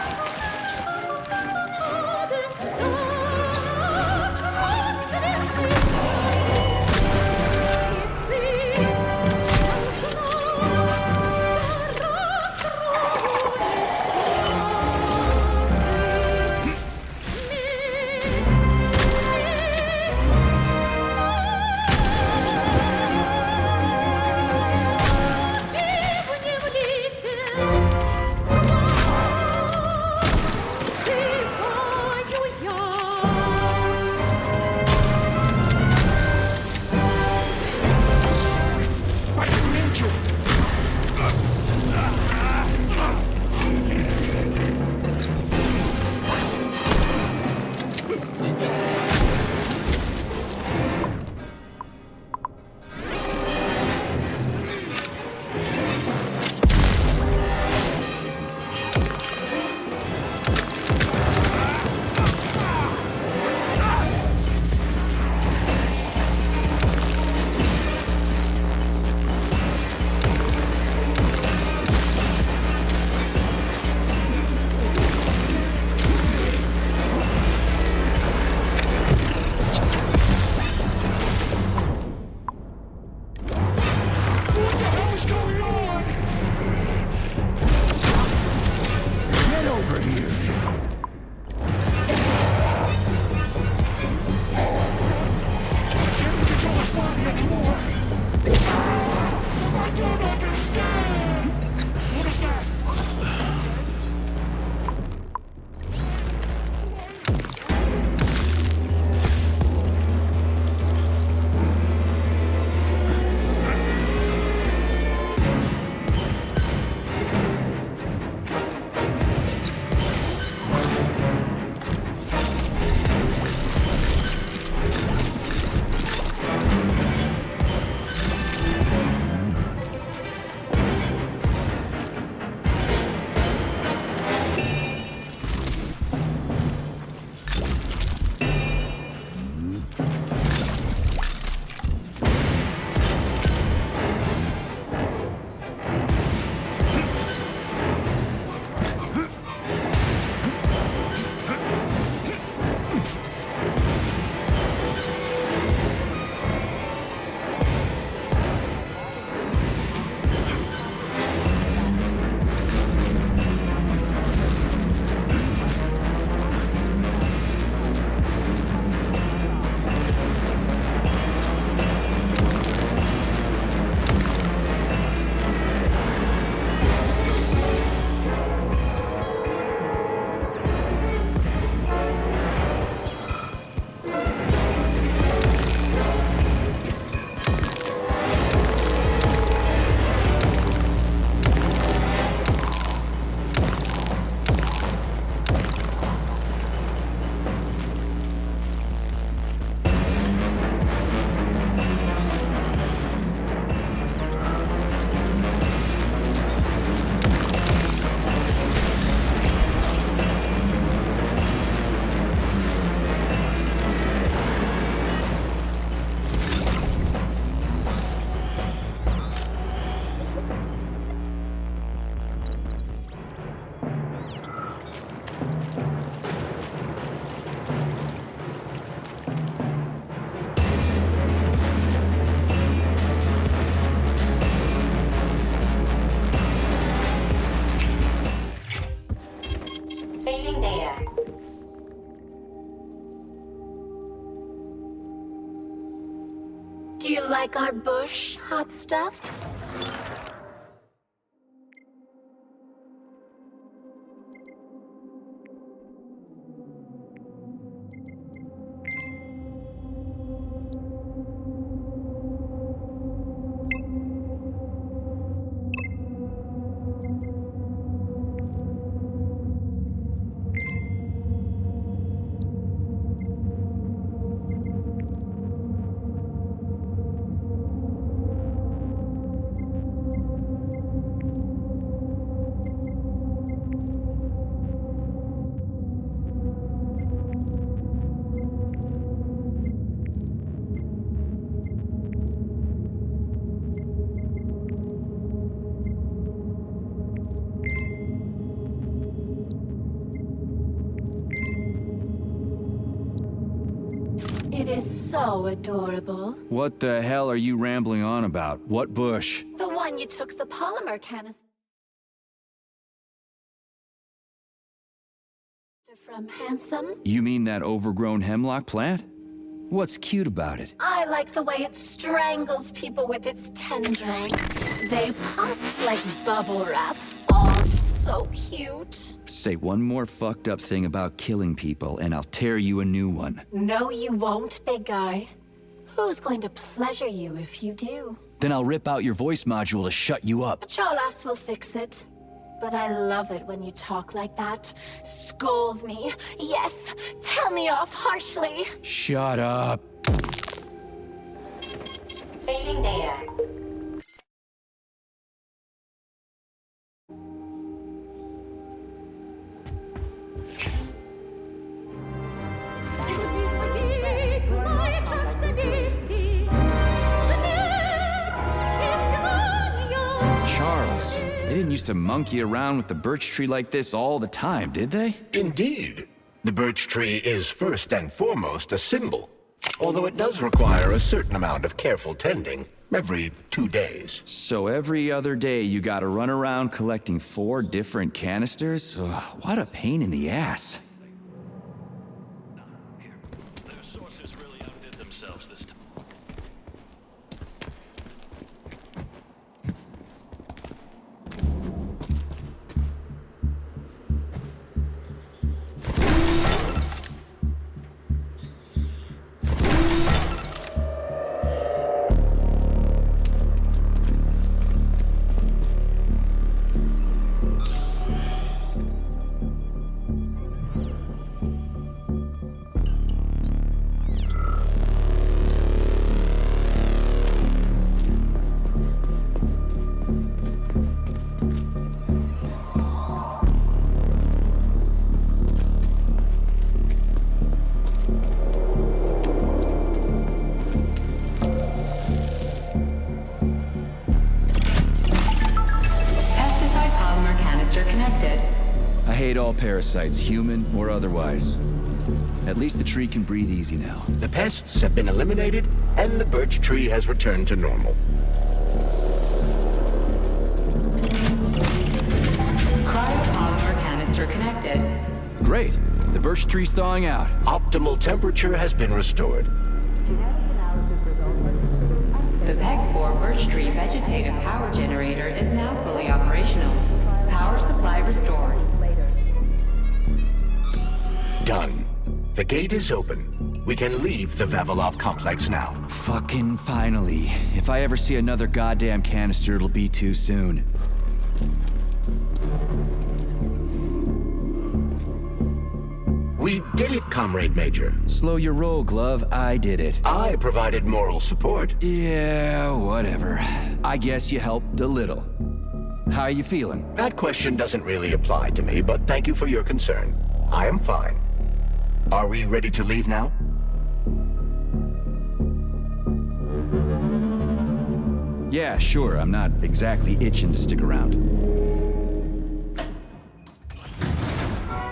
like our bush, hot stuff? It is so adorable. What the hell are you rambling on about? What bush? The one you took the polymer canister from, handsome. You mean that overgrown hemlock plant? What's cute about it? I like the way it strangles people with its tendrils. They pop like bubble wrap. Oh, so cute. Say one more fucked up thing about killing people and I'll tear you a new one. No, you won't, big guy. Who's going to pleasure you if you do? Then I'll rip out your voice module to shut you up. Charlas will fix it. But I love it when you talk like that. Scold me. Yes, tell me off harshly. Shut up. Saving data. Charles, they didn't used to monkey around with the birch tree like this all the time, did they? Indeed. The birch tree is first and foremost a symbol, although it does require a certain amount of careful tending every 2 days. So every other day you gotta run around collecting 4 different canisters? Ugh, what a pain in the ass. Their sources really outdid themselves this time. Parasites, human or otherwise. At least the tree can breathe easy now. The pests have been eliminated, and the birch tree has returned to normal. Cryopolymer canister connected. Great. The birch tree's thawing out. Optimal temperature has been restored. The PEG-4 birch tree vegetative power generator is now fully operational. Power supply restored. Done. The gate is open. We can leave the Vavilov complex now. Fucking finally. If I ever see another goddamn canister, it'll be too soon. We did it, Comrade Major. Slow your roll, Glove. I did it. I provided moral support. Yeah, whatever. I guess you helped a little. How are you feeling? That question doesn't really apply to me, but thank you for your concern. I am fine. Are we ready to leave now? Yeah, sure. I'm not exactly itching to stick around.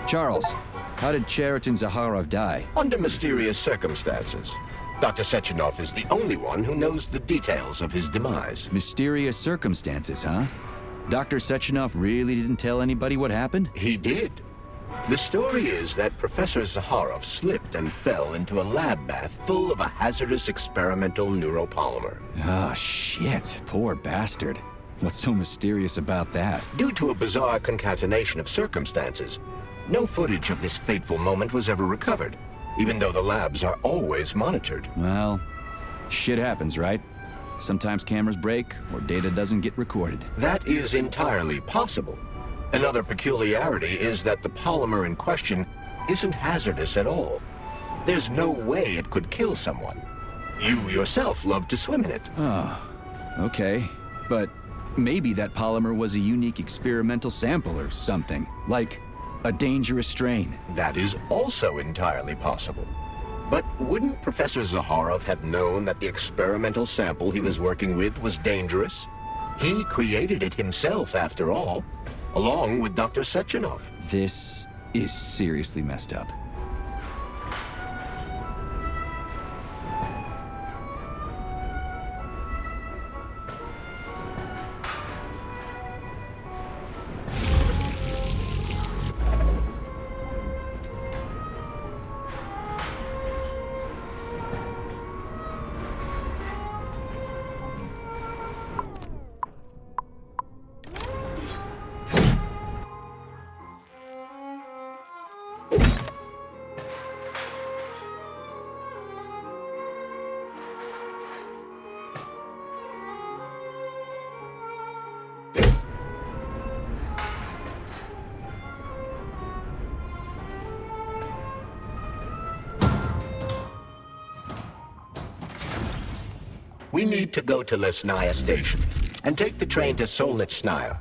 Charles, how did Cheriton Zaharov die? Under mysterious circumstances. Dr. Sechenov is the only one who knows the details of his demise. Mysterious circumstances, huh? Dr. Sechenov really didn't tell anybody what happened? He did. The story is that Professor Zaharov slipped and fell into a lab bath full of a hazardous experimental neuropolymer. Oh, shit. Poor bastard. What's so mysterious about that? Due to a bizarre concatenation of circumstances, no footage of this fateful moment was ever recovered, even though the labs are always monitored. Well, shit happens, right? Sometimes cameras break or data doesn't get recorded. That is entirely possible. Another peculiarity is that the polymer in question isn't hazardous at all. There's no way it could kill someone. You yourself love to swim in it. Oh, okay. But maybe that polymer was a unique experimental sample or something, like a dangerous strain. That is also entirely possible. But wouldn't Professor Zaharov have known that the experimental sample he was working with was dangerous? He created it himself, after all, along with Dr. Sechenov. This is seriously messed up. We need to go to Lesnaya Station and take the train to Solnitsnaya.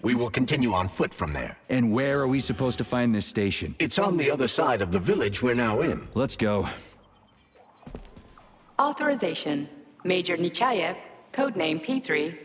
We will continue on foot from there. And where are we supposed to find this station? It's on the other side of the village we're now in. Let's go. Authorization. Major Nechayev, codename P3.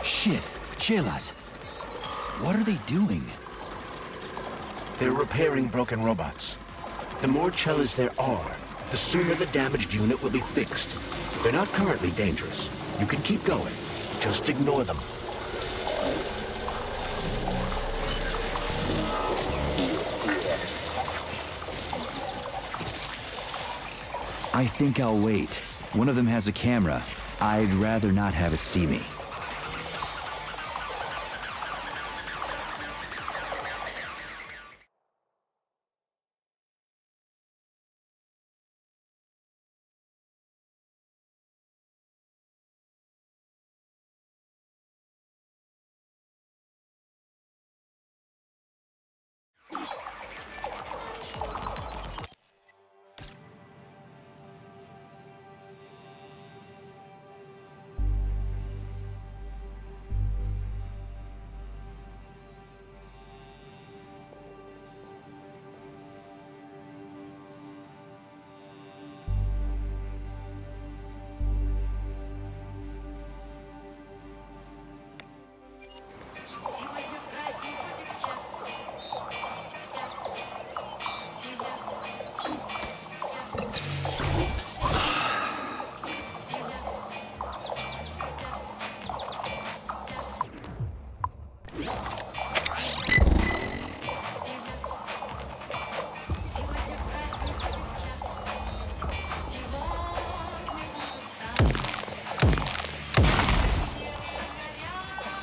Shit, Chelas. What are they doing? They're repairing broken robots. The more Chelas there are, the sooner the damaged unit will be fixed. They're not currently dangerous. You can keep going. Just ignore them. I think I'll wait. One of them has a camera. I'd rather not have it see me.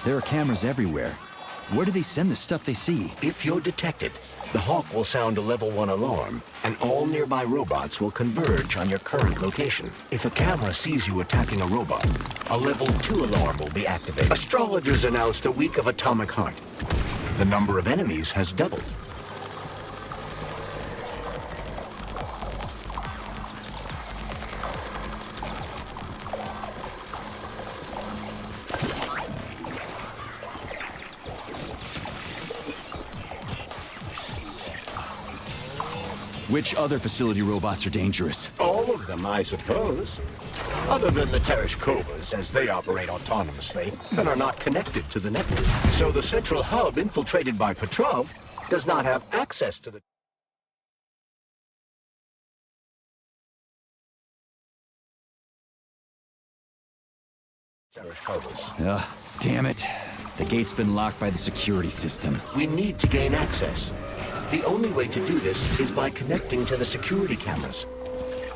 There are cameras everywhere. Where do they send the stuff they see? If you're detected, the Hawk will sound a level 1 alarm, and all nearby robots will converge on your current location. If a camera sees you attacking a robot, a level 2 alarm will be activated. Astrologers announced a week of atomicheart. The number of enemies has doubled. Which other facility robots are dangerous? All of them, I suppose. Other than the Tereshkovas, as they operate autonomously and are not connected to the network. So the central hub infiltrated by Petrov does not have access to the... Tereshkovas. Ugh, damn it. The gate's been locked by the security system. We need to gain access. The only way to do this is by connecting to the security cameras.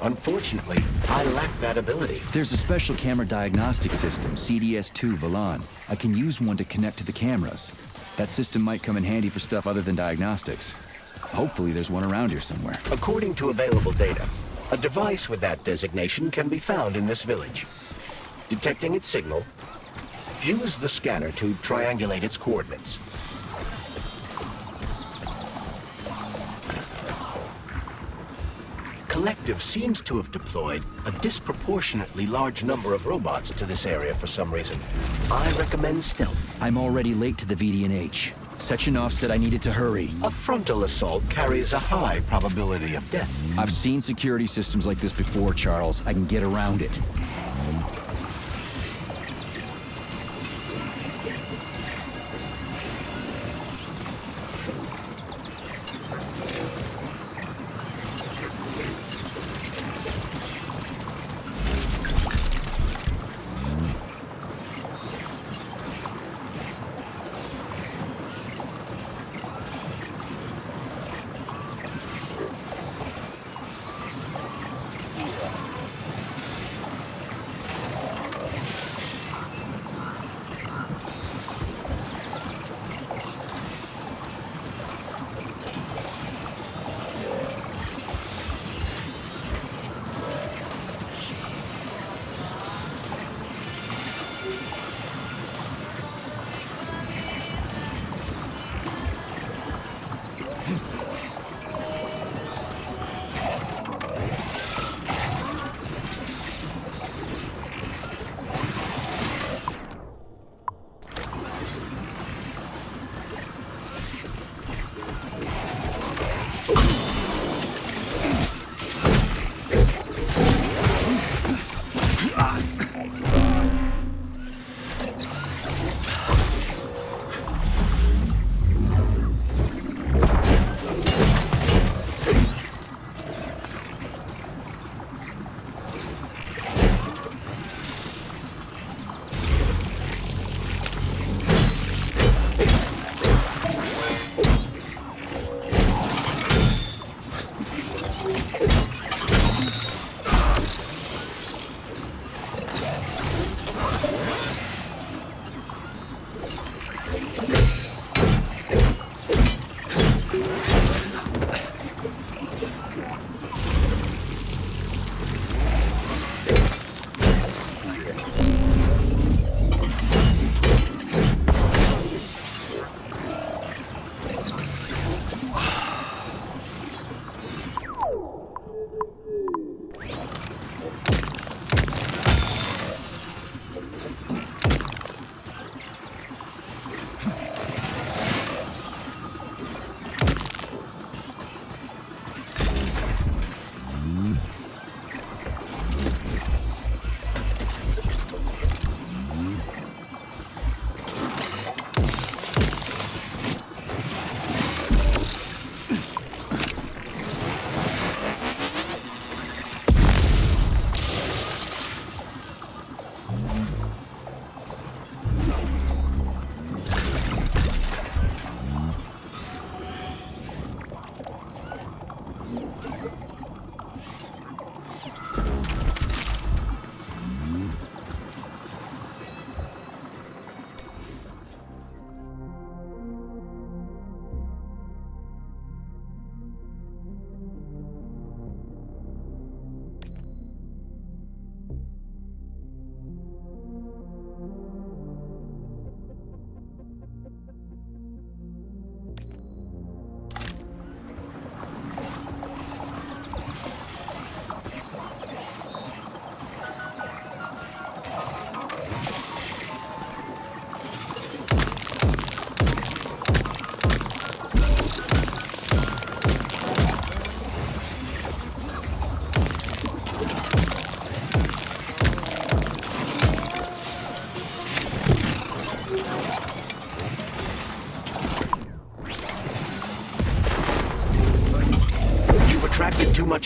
Unfortunately, I lack that ability. There's a special camera diagnostic system, CDS-2 Volan. I can use one to connect to the cameras. That system might come in handy for stuff other than diagnostics. Hopefully there's one around here somewhere. According to available data, a device with that designation can be found in this village. Detecting its signal, use the scanner to triangulate its coordinates. Collective seems to have deployed a disproportionately large number of robots to this area for some reason. I recommend stealth. I'm already late to the VD&H. Sectionoff said I needed to hurry. A frontal assault carries a high probability of death. I've seen security systems like this before, Charles. I can get around it.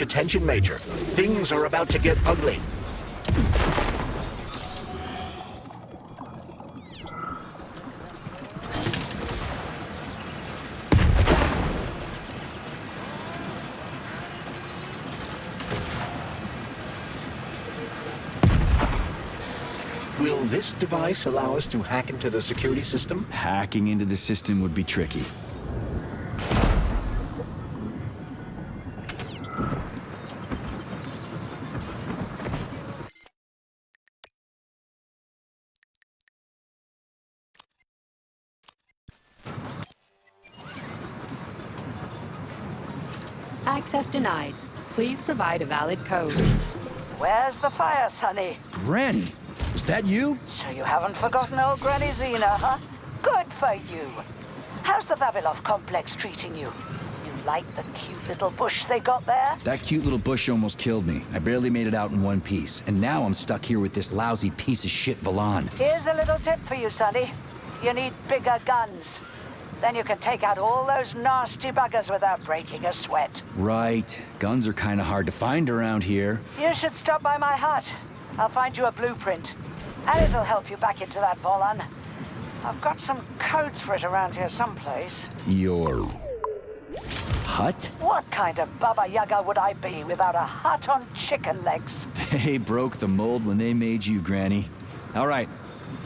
much attention, Major. Things are about to get ugly. Will this device allow us to hack into the security system? Hacking into the system would be tricky. Access denied. Please provide a valid code. Where's the fire, Sonny? Granny, is that you? So you haven't forgotten old Granny Zena, huh? Good for you. How's the Vavilov complex treating you? You like the cute little bush they got there? That cute little bush almost killed me. I barely made it out in one piece. And now I'm stuck here with this lousy piece of shit Valan. Here's a little tip for you, Sonny. You need bigger guns. Then you can take out all those nasty buggers without breaking a sweat. Right. Guns are kind of hard to find around here. You should stop by my hut. I'll find you a blueprint. And it'll help you back into that Volan. I've got some codes for it around here someplace. Your hut? What kind of Baba Yaga would I be without a hut on chicken legs? They broke the mold when they made you, Granny. All right.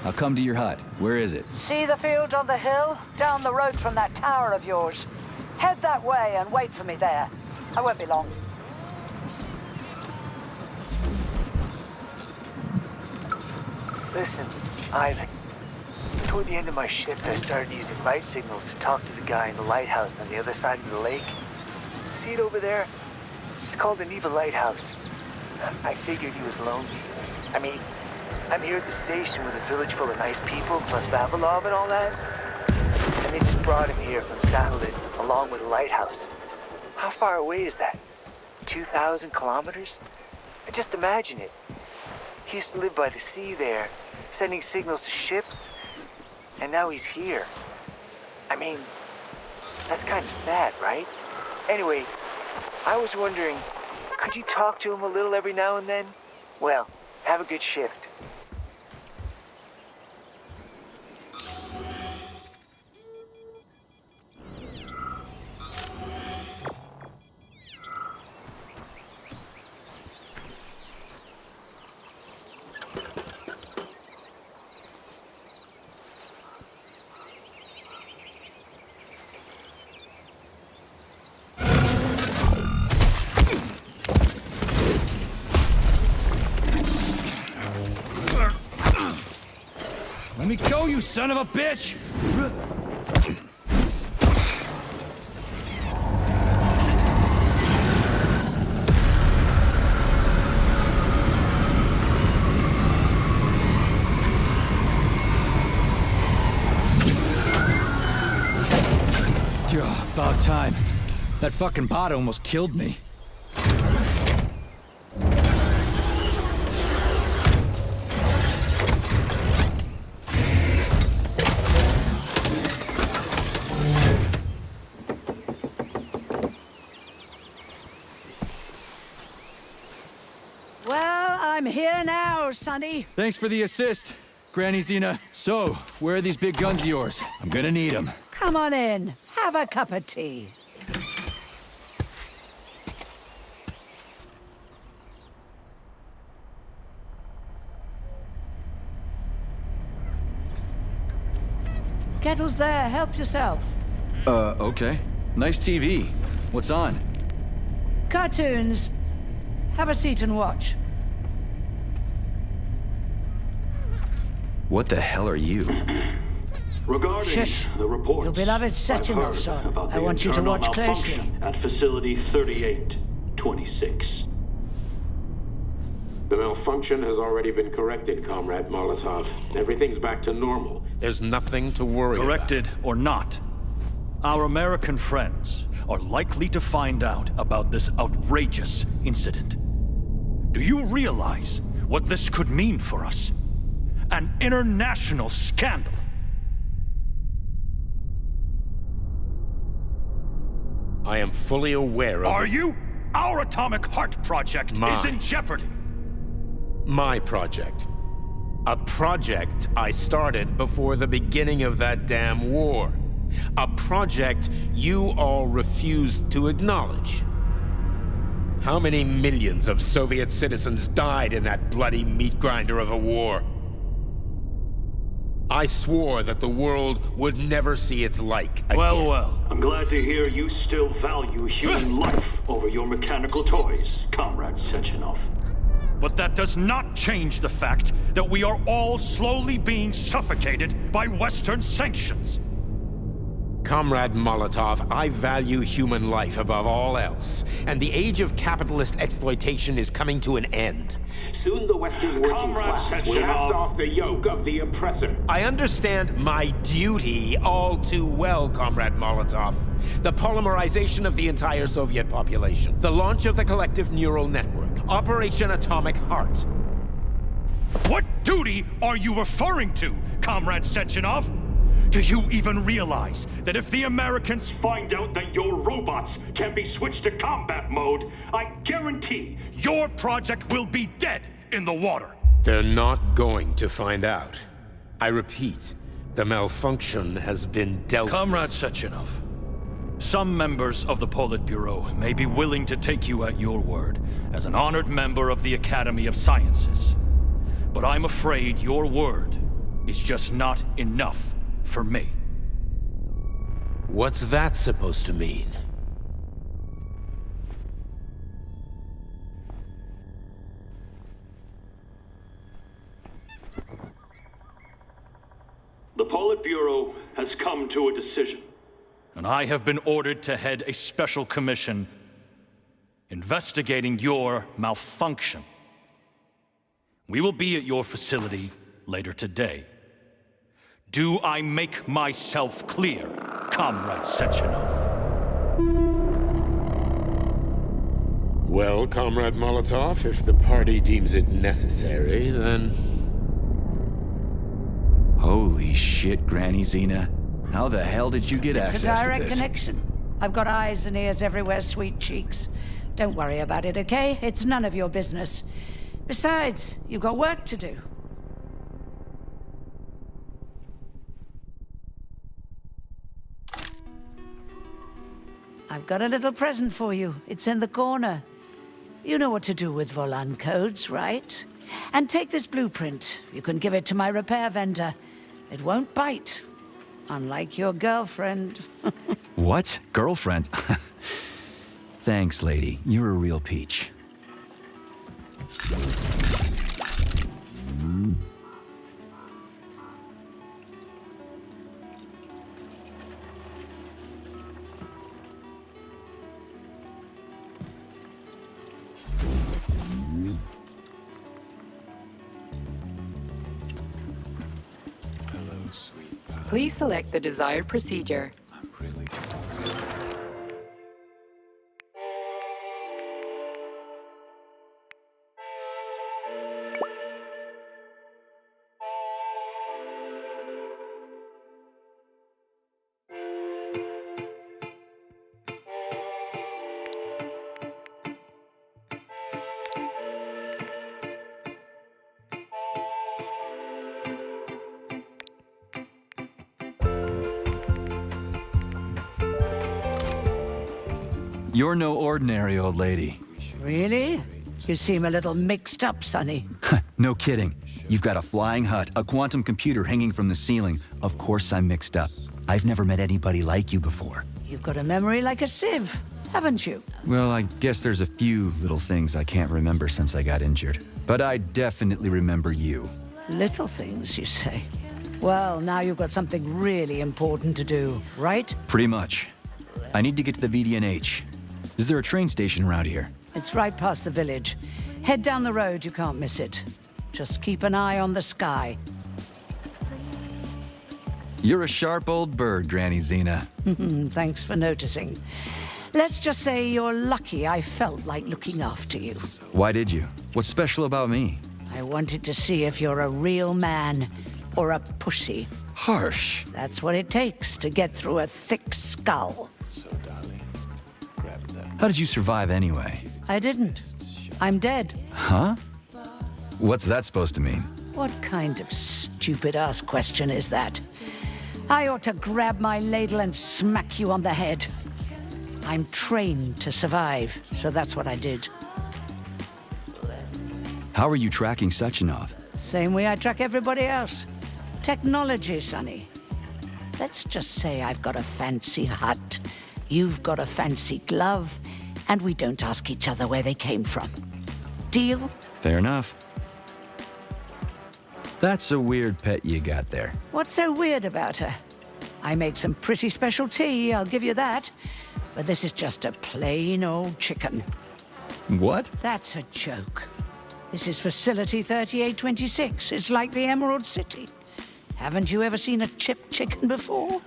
I'll come to your hut. Where is it? See the field on the hill? Down the road from that tower of yours. Head that way and wait for me there. I won't be long. Listen, Ivan. Toward the end of my shift, I started using light signals to talk to the guy in the lighthouse on the other side of the lake. See it over there? It's called the Neva Lighthouse. I figured he was lonely. I mean, I'm here at the station with a village full of nice people, plus Vavilov and all that. And they just brought him here from Sahalin, along with a lighthouse. How far away is that? 2,000 kilometers? Just imagine it. He used to live by the sea there, sending signals to ships. And now he's here. I mean, that's kind of sad, right? Anyway, I was wondering, could you talk to him a little every now and then? Well, have a good shift. Let me go, you son of a bitch! About time. That fucking bot almost killed me. Well, I'm here now, Sonny. Thanks for the assist, Granny Zena. So, where are these big guns of yours? I'm gonna need them. Come on in. Have a cup of tea. Kettle's there. Help yourself. Okay. Nice TV. What's on? Cartoons. Have a seat and watch. What the hell are you? Regarding Shush. the reports, Your beloved I've Sechenov, heard son. about I the want you to internal watch closely. malfunction at Facility 3826. The malfunction has already been corrected, Comrade Molotov. Everything's back to normal. There's nothing to worry Corrected or not, our American friends are likely to find out about this outrageous incident. Do you realize what this could mean for us? An international scandal. I am fully aware of... Are you? Our atomic heart project is in jeopardy. My project. A project I started before the beginning of that damn war. A project you all refused to acknowledge. How many millions of Soviet citizens died in that bloody meat grinder of a war? I swore that the world would never see its like again. Well. I'm glad to hear you still value human life over your mechanical toys, Comrade Sechenov. But that does not change the fact that we are all slowly being suffocated by Western sanctions. Comrade Molotov, I value human life above all else, and the age of capitalist exploitation is coming to an end. Soon the Western working class will cast off the yoke of the oppressor. I understand my duty all too well, Comrade Molotov. The polymerization of the entire Soviet population, the launch of the collective neural network, Operation Atomic Heart. What duty are you referring to, Comrade Sechenov? Do you even realize that if the Americans find out that your robots can be switched to combat mode, I guarantee your project will be dead in the water? They're not going to find out. I repeat, the malfunction has been dealt with. Comrade Sechenov, some members of the Politburo may be willing to take you at your word as an honored member of the Academy of Sciences. But I'm afraid your word is just not enough for me. What's that supposed to mean? The Politburo has come to a decision. And I have been ordered to head a special commission investigating your malfunction. We will be at your facility later today. Do I make myself clear, Comrade Sechenov? Well, Comrade Molotov, if the party deems it necessary, then... Holy shit, Granny Xena. How the hell did you get access to this? It's a direct connection. I've got eyes and ears everywhere, sweet cheeks. Don't worry about it, okay? It's none of your business. Besides, you've got work to do. I've got a little present for you. It's in the corner. You know what to do with Volan codes, right? And take this blueprint. You can give it to my repair vendor. It won't bite. Unlike your girlfriend. What? Girlfriend? Thanks, lady. You're a real peach. Please select the desired procedure. You're no ordinary old lady. Really? You seem a little mixed up, Sonny. No kidding. You've got a flying hut, a quantum computer hanging from the ceiling. Of course I'm mixed up. I've never met anybody like you before. You've got a memory like a sieve, haven't you? Well, I guess there's a few little things I can't remember since I got injured. But I definitely remember you. Little things, you say? Well, now you've got something really important to do, right? Pretty much. I need to get to the VDNH. Is there a train station around here? It's right past the village. Head down the road, you can't miss it. Just keep an eye on the sky. You're a sharp old bird, Granny Xena. Thanks for noticing. Let's just say you're lucky I felt like looking after you. Why did you? What's special about me? I wanted to see if you're a real man or a pussy. Harsh. That's what it takes to get through a thick skull. So, darling, grab that How did you survive anyway? I didn't. I'm dead. Huh? What's that supposed to mean? What kind of stupid-ass question is that? I ought to grab my ladle and smack you on the head. I'm trained to survive, so that's what I did. How are you tracking Sechenov? Same way I track everybody else. Technology, Sonny. Let's just say I've got a fancy hut, you've got a fancy glove, and we don't ask each other where they came from. Deal? Fair enough. That's a weird pet you got there. What's so weird about her? I make some pretty special tea, I'll give you that. But this is just a plain old chicken. What? That's a joke. This is Facility 3826. It's like the Emerald City. Haven't you ever seen a chipped chicken before?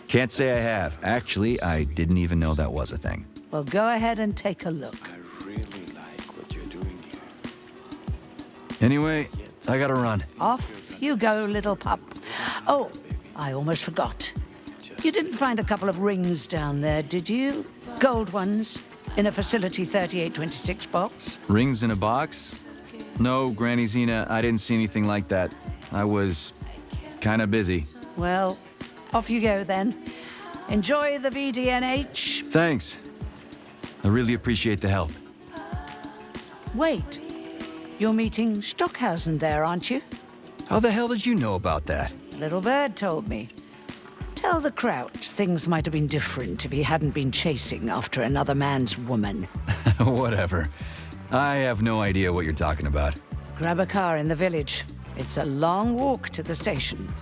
Can't say I have. Actually, I didn't even know that was a thing. Well, go ahead and take a look. I really like what you're doing here. Anyway, I gotta run. Off you go, little pup. Oh, I almost forgot. You didn't find a couple of rings down there, did you? Gold ones, in a Facility 3826 box? Rings in a box? No, Granny Zena, I didn't see anything like that. I was kinda busy. Well, off you go then. Enjoy the VDNH. Thanks. I really appreciate the help. Wait, you're meeting Stockhausen there, aren't you? How the hell did you know about that? Little Bird told me. Tell the Crouch things might have been different if he hadn't been chasing after another man's woman. Whatever. I have no idea what you're talking about. Grab a car in the village. It's a long walk to the station.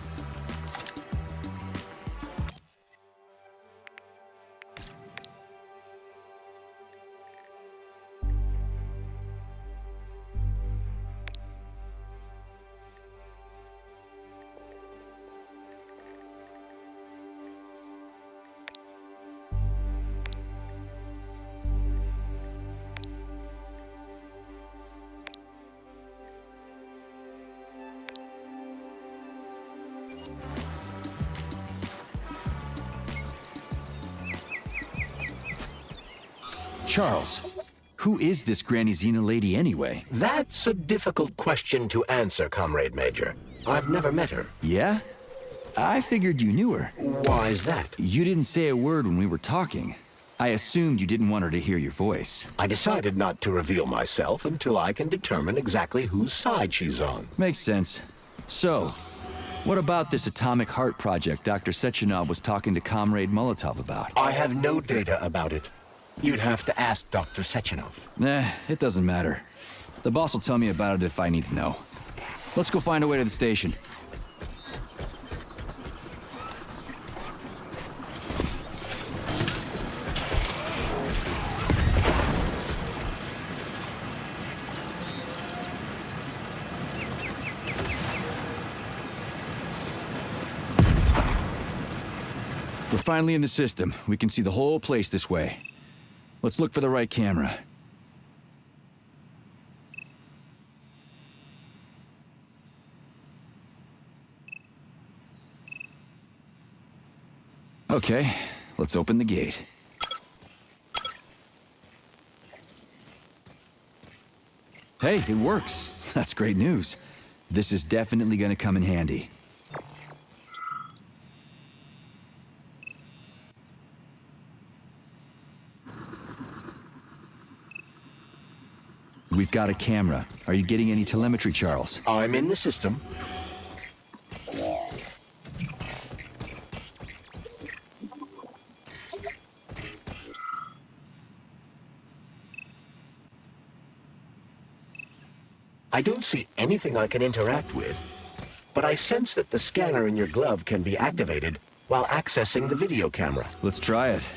Charles, who is this Granny Zena lady anyway? That's a difficult question to answer, Comrade Major. I've never met her. Yeah? I figured you knew her. Why is that? You didn't say a word when we were talking. I assumed you didn't want her to hear your voice. I decided not to reveal myself until I can determine exactly whose side she's on. Makes sense. So, what about this atomic heart project Dr. Sechenov was talking to Comrade Molotov about? I have no data about it. You'd have to ask Dr. Sechenov. Nah, it doesn't matter. The boss will tell me about it if I need to know. Let's go find a way to the station. We're finally in the system. We can see the whole place this way. Let's look for the right camera. Okay, let's open the gate. Hey, it works. That's great news. This is definitely gonna come in handy. We've got a camera. Are you getting any telemetry, Charles? I'm in the system. I don't see anything I can interact with, but I sense that the scanner in your glove can be activated while accessing the video camera. Let's try it.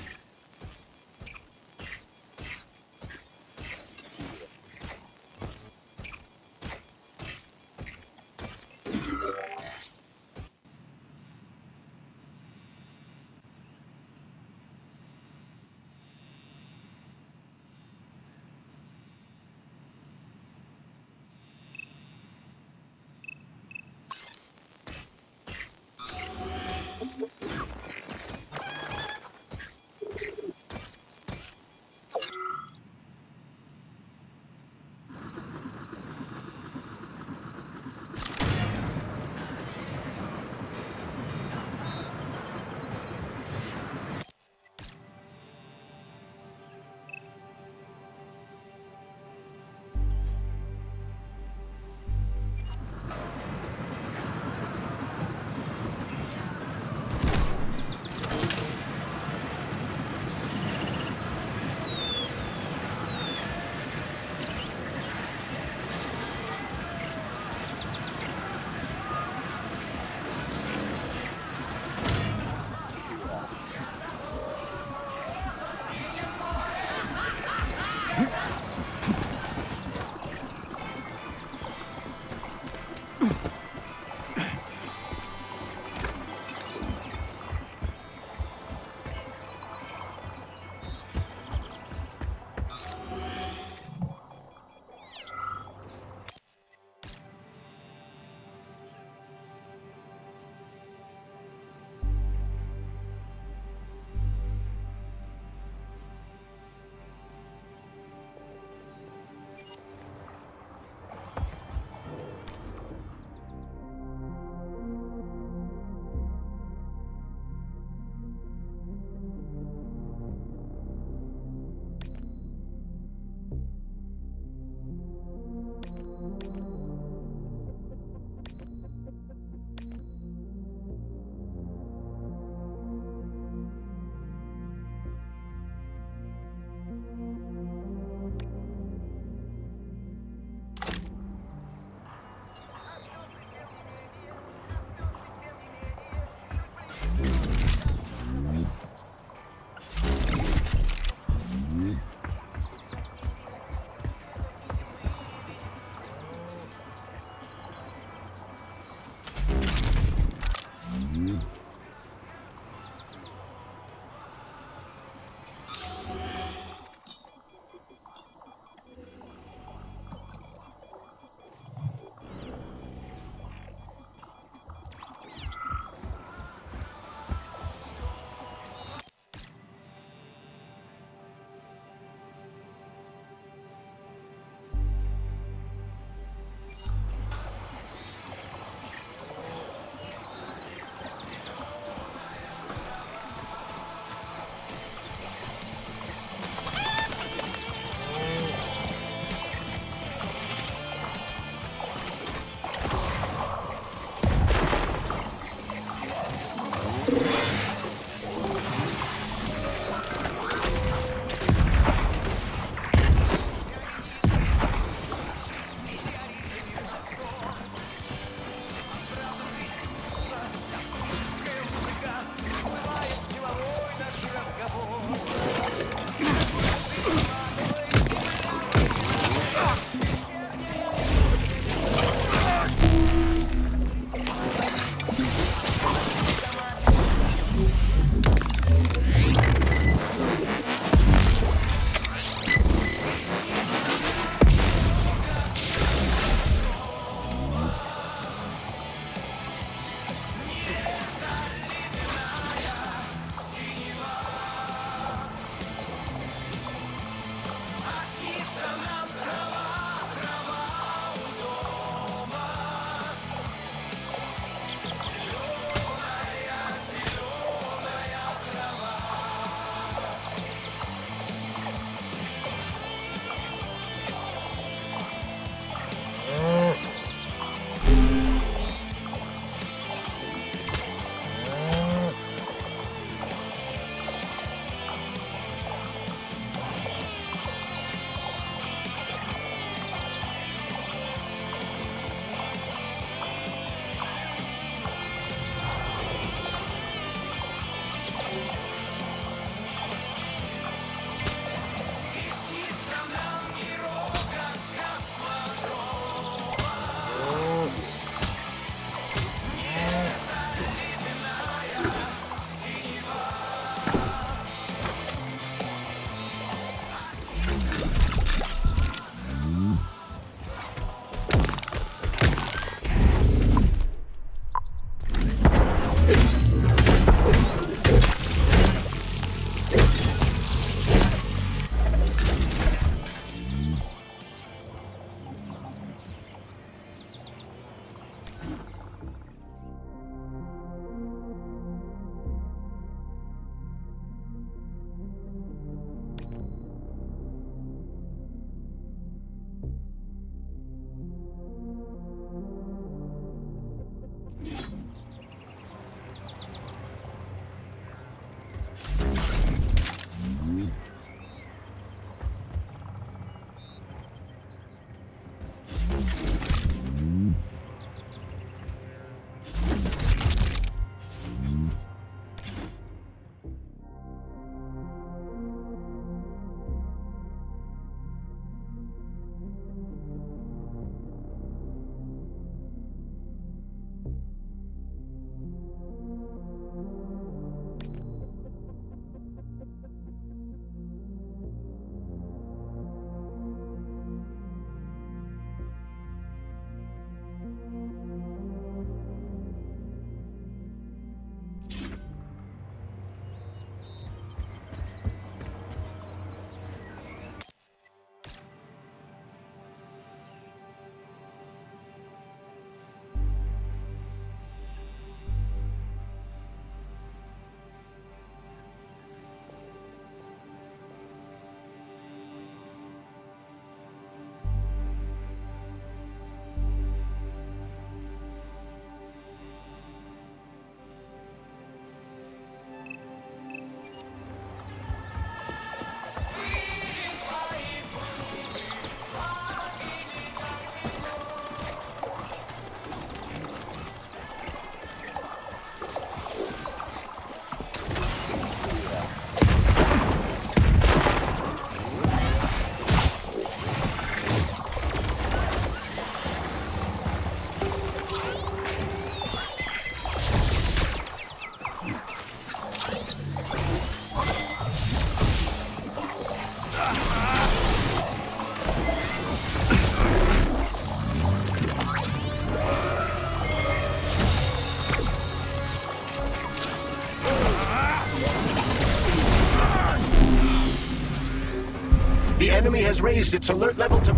raised its alert level to...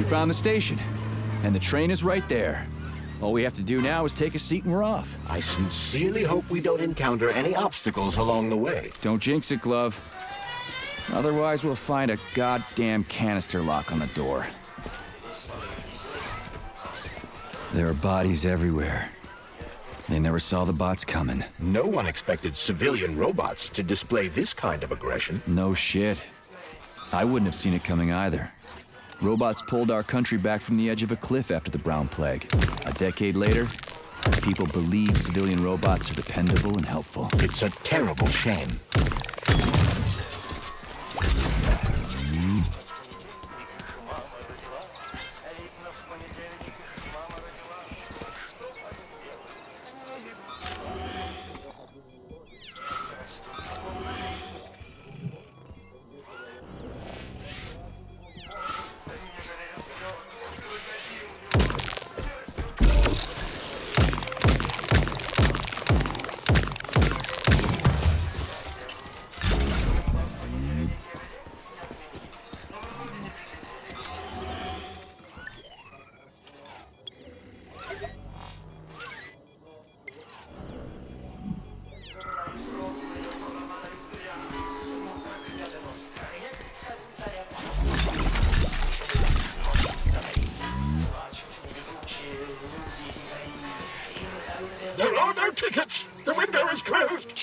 Found the station, and the train is right there. All we have to do now is take a seat and we're off. I sincerely hope we don't encounter any obstacles along the way. Don't jinx it, Glove. Otherwise, we'll find a goddamn canister lock on the door. There are bodies everywhere. They never saw the bots coming. No one expected civilian robots to display this kind of aggression. No shit. I wouldn't have seen it coming either. Robots pulled our country back from the edge of a cliff after the Brown Plague. A decade later, people believe civilian robots are dependable and helpful. It's a terrible shame.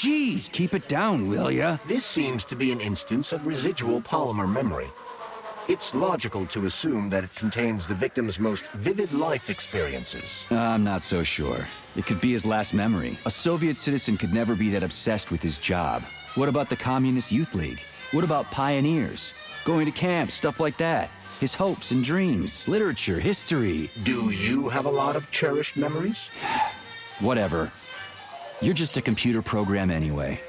Jeez, keep it down, will ya? This seems to be an instance of residual polymer memory. It's logical to assume that it contains the victim's most vivid life experiences. I'm not so sure. It could be his last memory. A Soviet citizen could never be that obsessed with his job. What about the Communist Youth League? What about pioneers? Going to camp, stuff like that. His hopes and dreams, literature, history. Do you have a lot of cherished memories? Whatever. You're just a computer program anyway.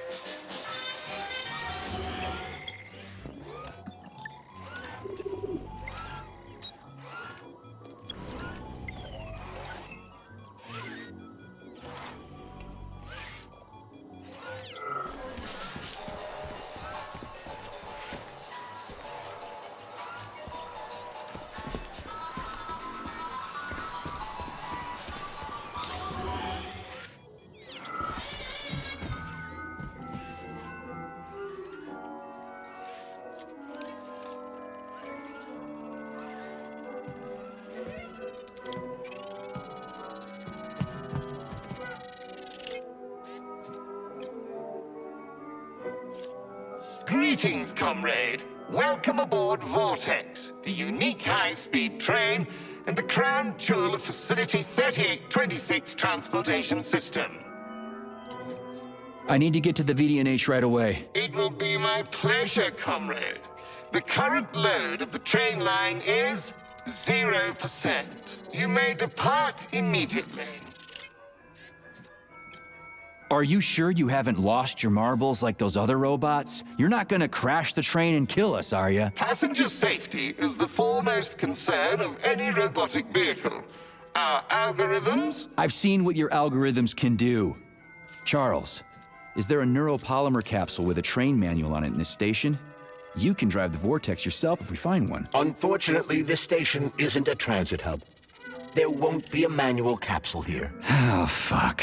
Greetings, comrade. Welcome aboard Vortex, the unique high-speed train and the crown jewel of Facility 3826 transportation system. I need to get to the VDNH right away. It will be my pleasure, comrade. The current load of the train line is 0%. You may depart immediately. Are you sure you haven't lost your marbles like those other robots? You're not gonna crash the train and kill us, are you? Passenger safety is the foremost concern of any robotic vehicle. Our algorithms? I've seen what your algorithms can do. Charles, is there a neuropolymer capsule with a train manual on it in this station? You can drive the Vortex yourself if we find one. Unfortunately, this station isn't a transit hub. There won't be a manual capsule here. Oh, fuck.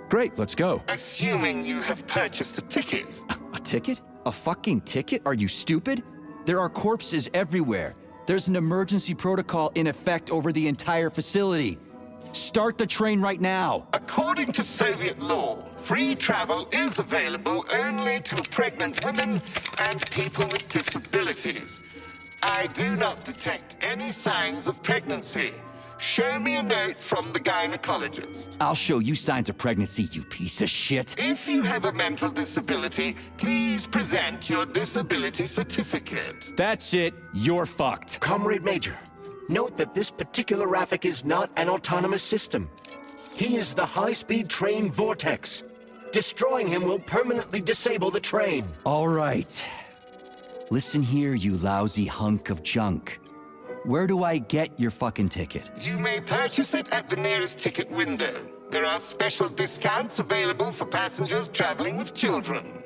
Great, let's go. Assuming you have purchased a ticket. A ticket? A fucking ticket? Are you stupid? There are corpses everywhere. There's an emergency protocol in effect over the entire facility. Start the train right now. According to Soviet law, free travel is available only to pregnant women and people with disabilities. I do not detect any signs of pregnancy. Show me a note from the gynecologist. I'll show you signs of pregnancy, you piece of shit. If you have a mental disability, please present your disability certificate. That's it. You're fucked. Comrade Major, note that this particular Raffic is not an autonomous system. He is the high-speed train Vortex. Destroying him will permanently disable the train. All right. Listen here, you lousy hunk of junk. Where do I get your fucking ticket? You may purchase it at the nearest ticket window. There are special discounts available for passengers traveling with children.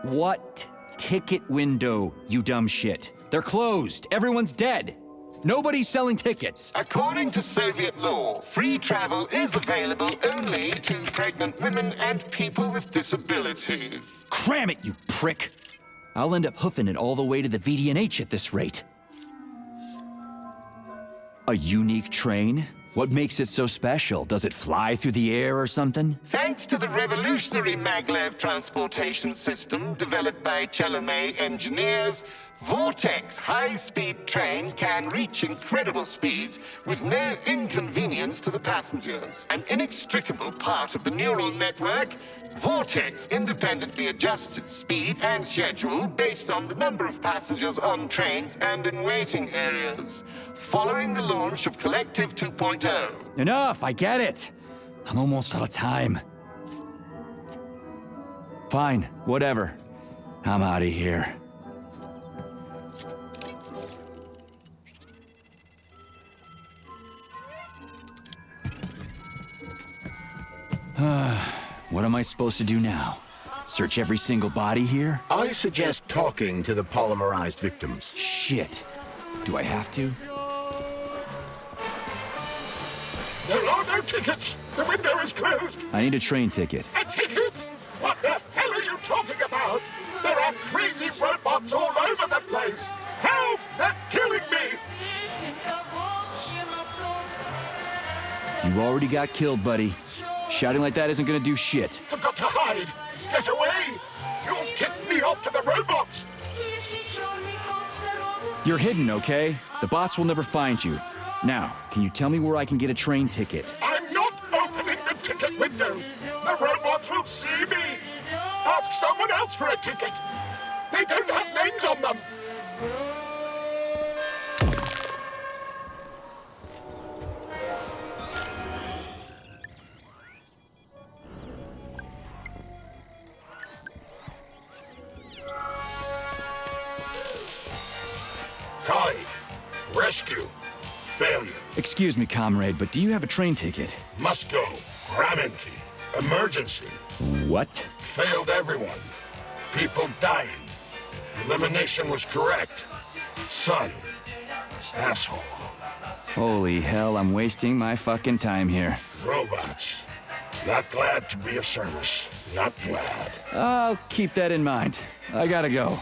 What ticket window, you dumb shit? They're closed. Everyone's dead. Nobody's selling tickets. According to Soviet law, free travel is available only to pregnant women and people with disabilities. Cram it, you prick. I'll end up hoofing it all the way to the VDNH at this rate. A unique train? What makes it so special? Does it fly through the air or something? Thanks to the revolutionary maglev transportation system developed by Chelomey engineers, Vortex high-speed train can reach incredible speeds with no inconvenience to the passengers. An inextricable part of the neural network, Vortex independently adjusts its speed and schedule based on the number of passengers on trains and in waiting areas. Following the launch of Collective 2.0. Enough, I get it. I'm almost out of time. Fine, whatever. I'm out of here. What am I supposed to do now? Search every single body here? I suggest talking to the polymerized victims. Shit. Do I have to? There are no tickets. The window is closed. I need a train ticket. A ticket? What the hell are you talking about? There are crazy robots all over the place. Help! They're killing me! You already got killed, buddy. Shouting like that isn't gonna do shit. I've got to hide! Get away! You'll tip me off to the robots! You're hidden, okay? The bots will never find you. Now, can you tell me where I can get a train ticket? I'm not opening the ticket window! The robots will see me! Ask someone else for a ticket! They don't have names on them! Kali, rescue, failure. Excuse me, comrade, but do you have a train ticket? Must go, Raminki, emergency. What? Failed everyone. People dying. Elimination was correct. Son, asshole. Holy hell, I'm wasting my fucking time here. Robots. Not glad to be of service. Not glad. I'll keep that in mind. I gotta go.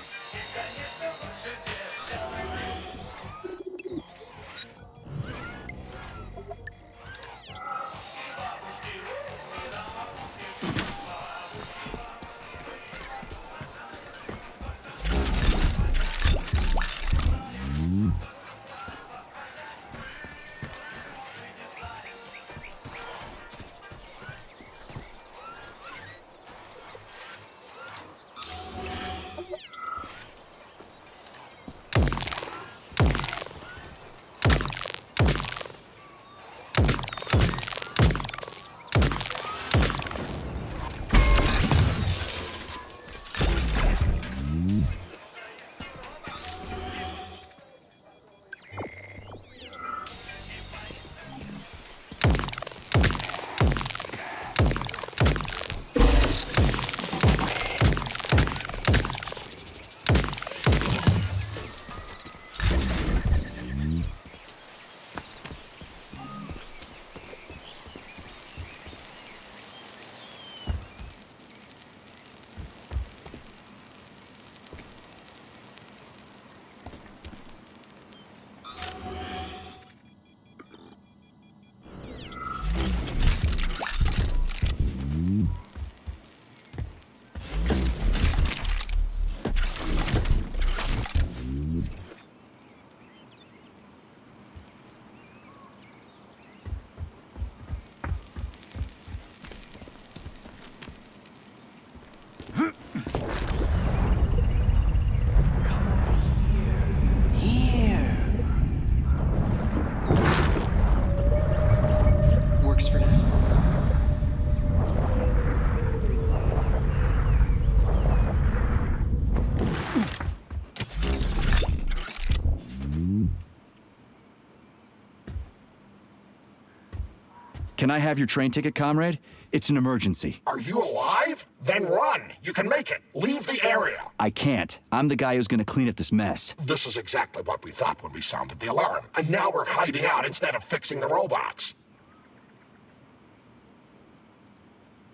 Can I have your train ticket, comrade? It's an emergency. Are you alive? Then run! You can make it! Leave the area! I can't. I'm the guy who's gonna clean up this mess. This is exactly what we thought when we sounded the alarm. And now we're hiding out instead of fixing the robots.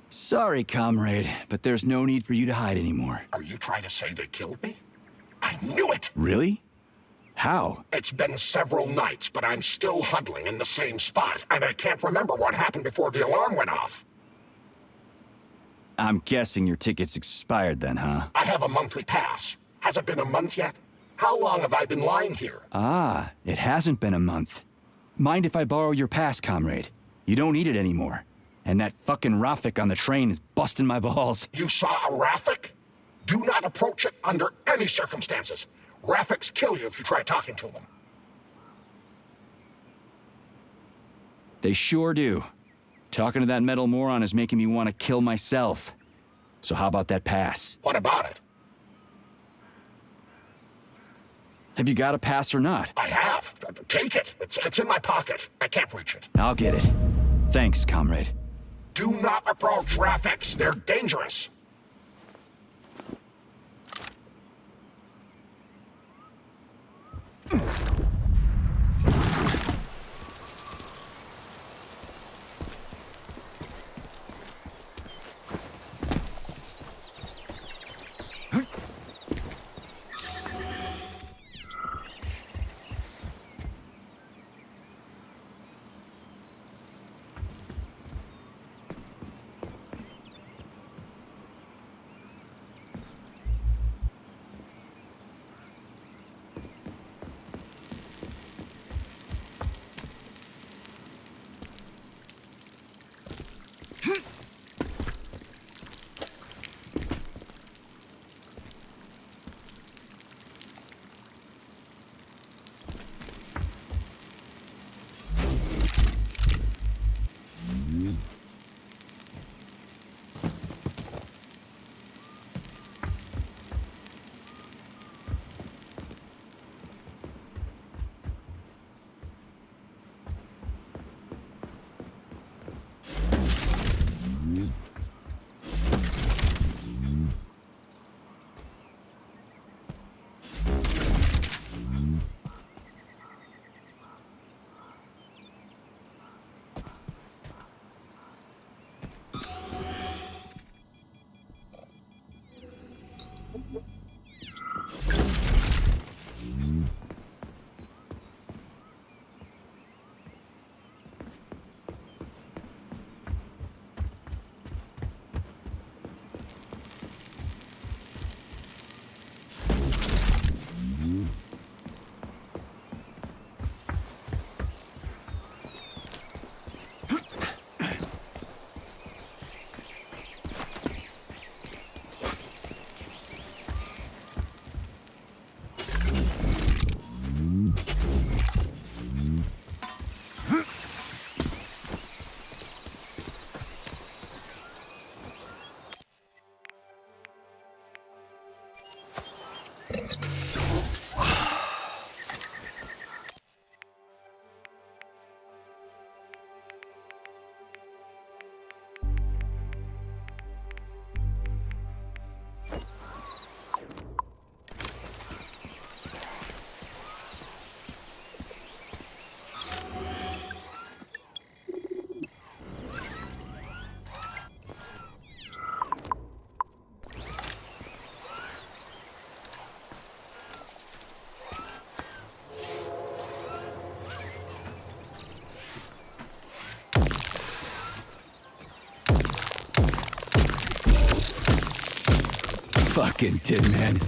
Sorry, comrade, but there's no need for you to hide anymore. Are you trying to say they killed me? I knew it! Really? How? It's been several nights, but I'm still huddling in the same spot, and I can't remember what happened before the alarm went off. I'm guessing your ticket's expired then, huh? I have a monthly pass. Has it been a month yet? How long have I been lying here? Ah, it hasn't been a month. Mind if I borrow your pass, comrade? You don't need it anymore. And that fucking Rafik on the train is busting my balls. You saw a Rafik? Do not approach it under any circumstances. Rafiks kill you if you try talking to them. They sure do. Talking to that metal moron is making me want to kill myself. So how about that pass? What about it? Have you got a pass or not? I have. Take it. It's in my pocket. I can't reach it. I'll get it. Thanks, comrade. Do not approach Rafiks. They're dangerous. Fucking Tin Man.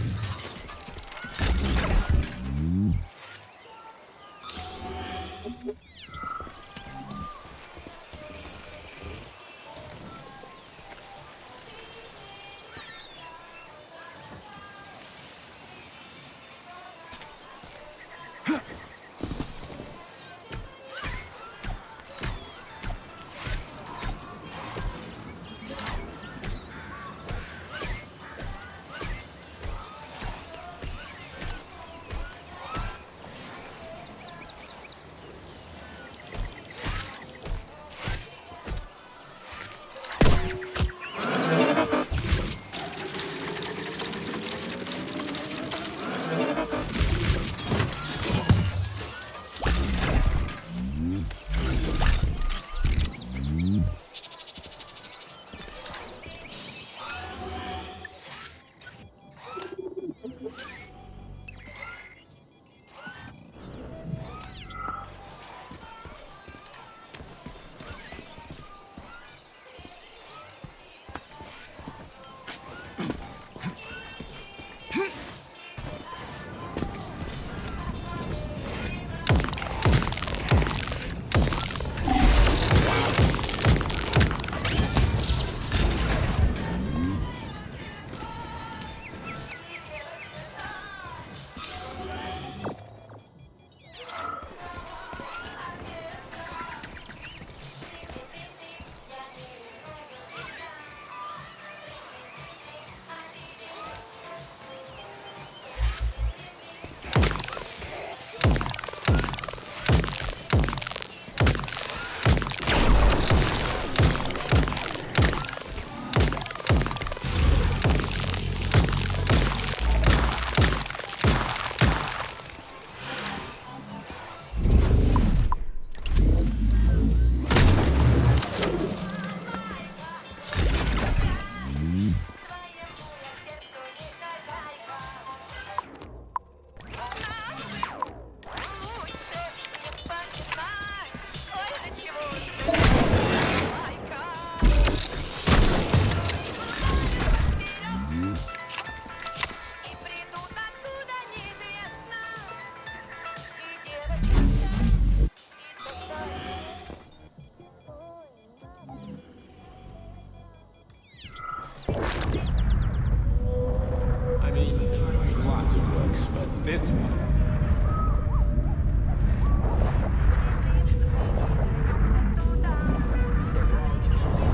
this one.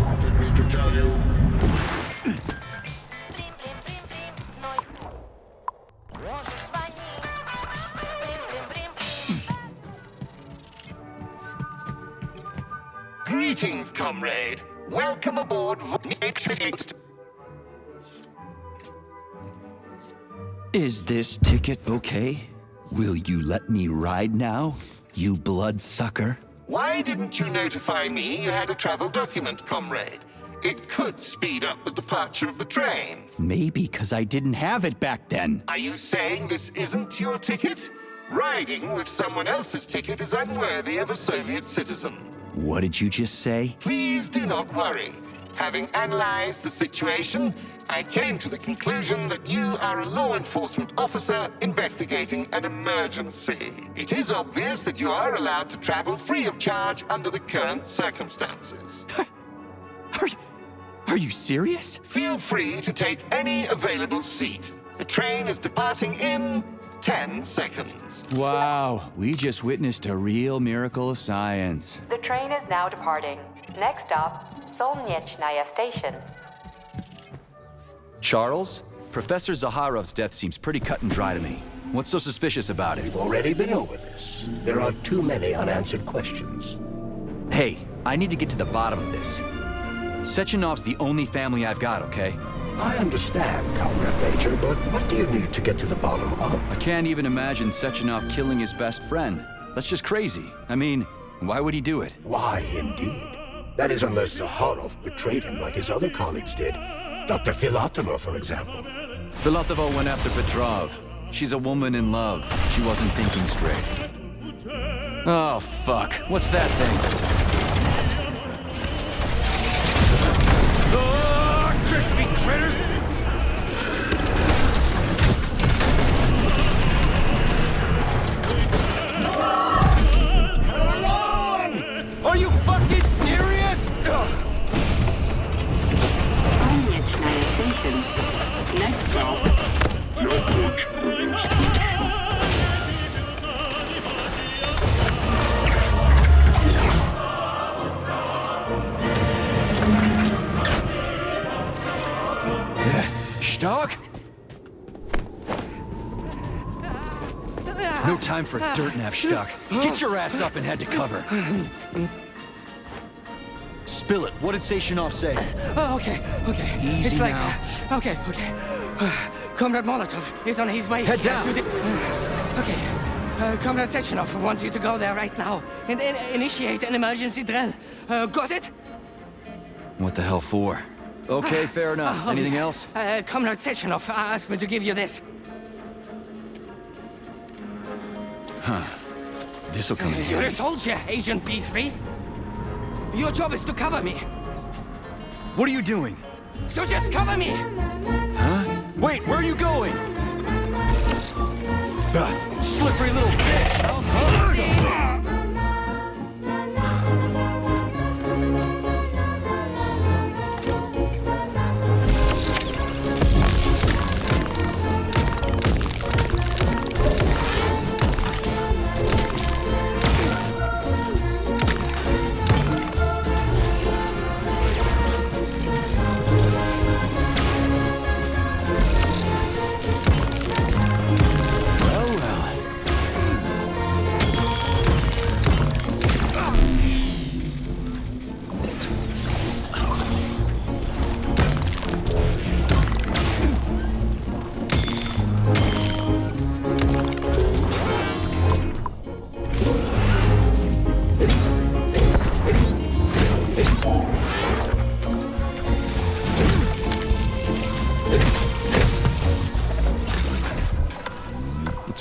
Wanted me to tell you. Greetings, comrade. Welcome aboard. Is this ticket okay? Will you let me ride now, you bloodsucker? Why didn't you notify me you had a travel document, comrade? It could speed up the departure of the train. Maybe because I didn't have it back then. Are you saying this isn't your ticket? Riding with someone else's ticket is unworthy of a Soviet citizen. What did you just say? Please do not worry. Having analyzed the situation, I came to the conclusion that you are a law enforcement officer investigating an emergency. It is obvious that you are allowed to travel free of charge under the current circumstances. Are you serious? Feel free to take any available seat. The train is departing in 10 seconds. Wow, we just witnessed a real miracle of science. The train is now departing. Next stop, Solnechnaya Station. Charles? Professor Zaharov's death seems pretty cut and dry to me. What's so suspicious about it? We've already been over this. There are too many unanswered questions. Hey, I need to get to the bottom of this. Sechenov's the only family I've got, okay? I understand, Comrade Major, but what do you need to get to the bottom of? I can't even imagine Sechenov killing his best friend. That's just crazy. I mean, why would he do it? Why, indeed. That is unless Zaharov betrayed him like his other colleagues did. Dr. Filatova, for example. Filatova went after Petrov. She's a woman in love. She wasn't thinking straight. Oh, fuck. What's that thing? Crispy critters! No time for dirt nap stuck. Get your ass up and head to cover. Spill it. What did Stashanov say? Okay. Easy it's like, now. Okay. Comrade Molotov is on his way. Head down. To the... Okay. Comrade Sechenov wants you to go there right now and initiate an emergency drill. Got it? What the hell for? Okay, fair enough. Anything else? Comrade Sechenov asked me to give you this. Huh. This'll come in You're handy. a soldier, Agent B3. Your job is to cover me. What are you doing? So just cover me! Huh? Wait, where are you going? Slippery little bitch!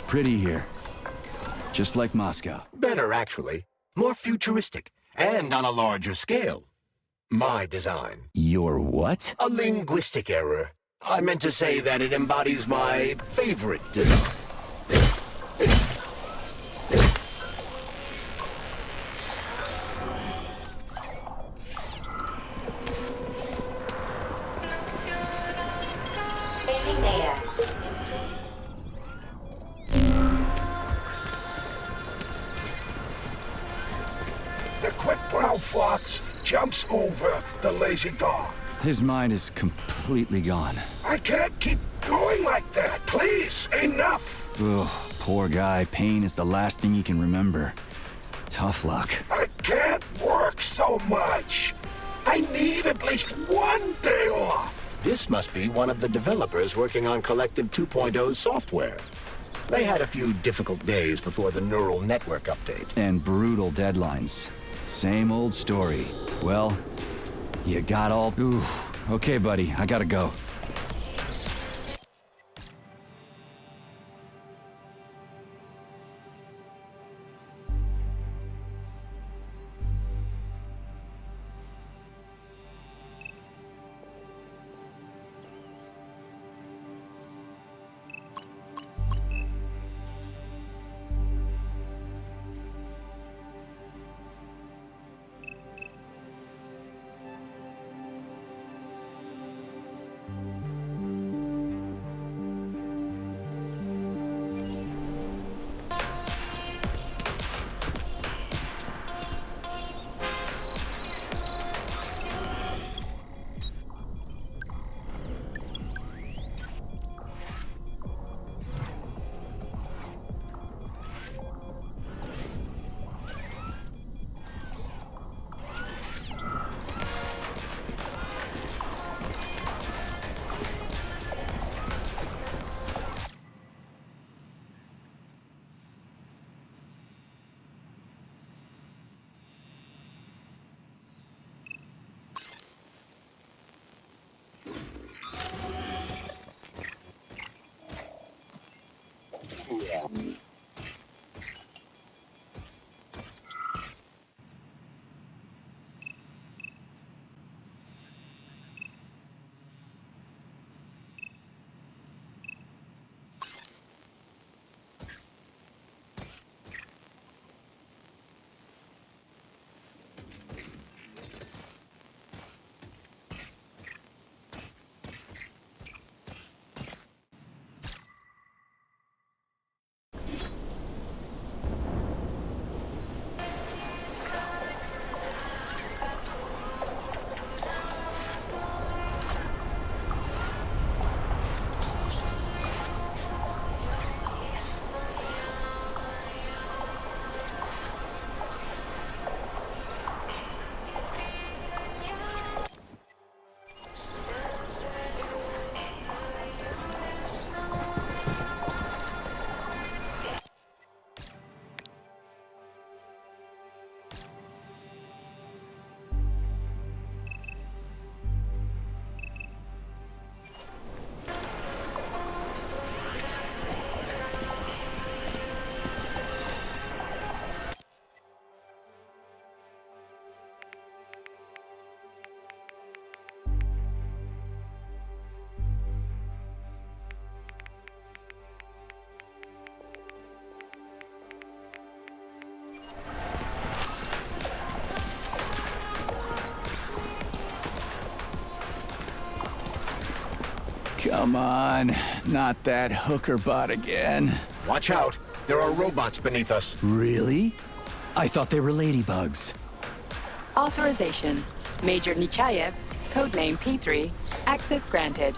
Pretty here. Just like Moscow. Better, actually. More futuristic, and on a larger scale. My design. Your what? A linguistic error. I meant to say that it embodies my favorite design. Saving data. The quick brown fox jumps over the lazy dog. His mind is completely gone. I can't keep going like that. Please, enough. Ugh, poor guy. Pain is the last thing he can remember. Tough luck. I can't work so much. I need at least one day off. This must be one of the developers working on Collective 2.0's software. They had a few difficult days before the neural network update. And brutal deadlines. Same old story. Well, you got all... Ooh, okay, buddy, I gotta go. Come on, not that hooker bot again. Watch out. There are robots beneath us. Really? I thought they were ladybugs. Authorization. Major Nechayev, codename P3, access granted.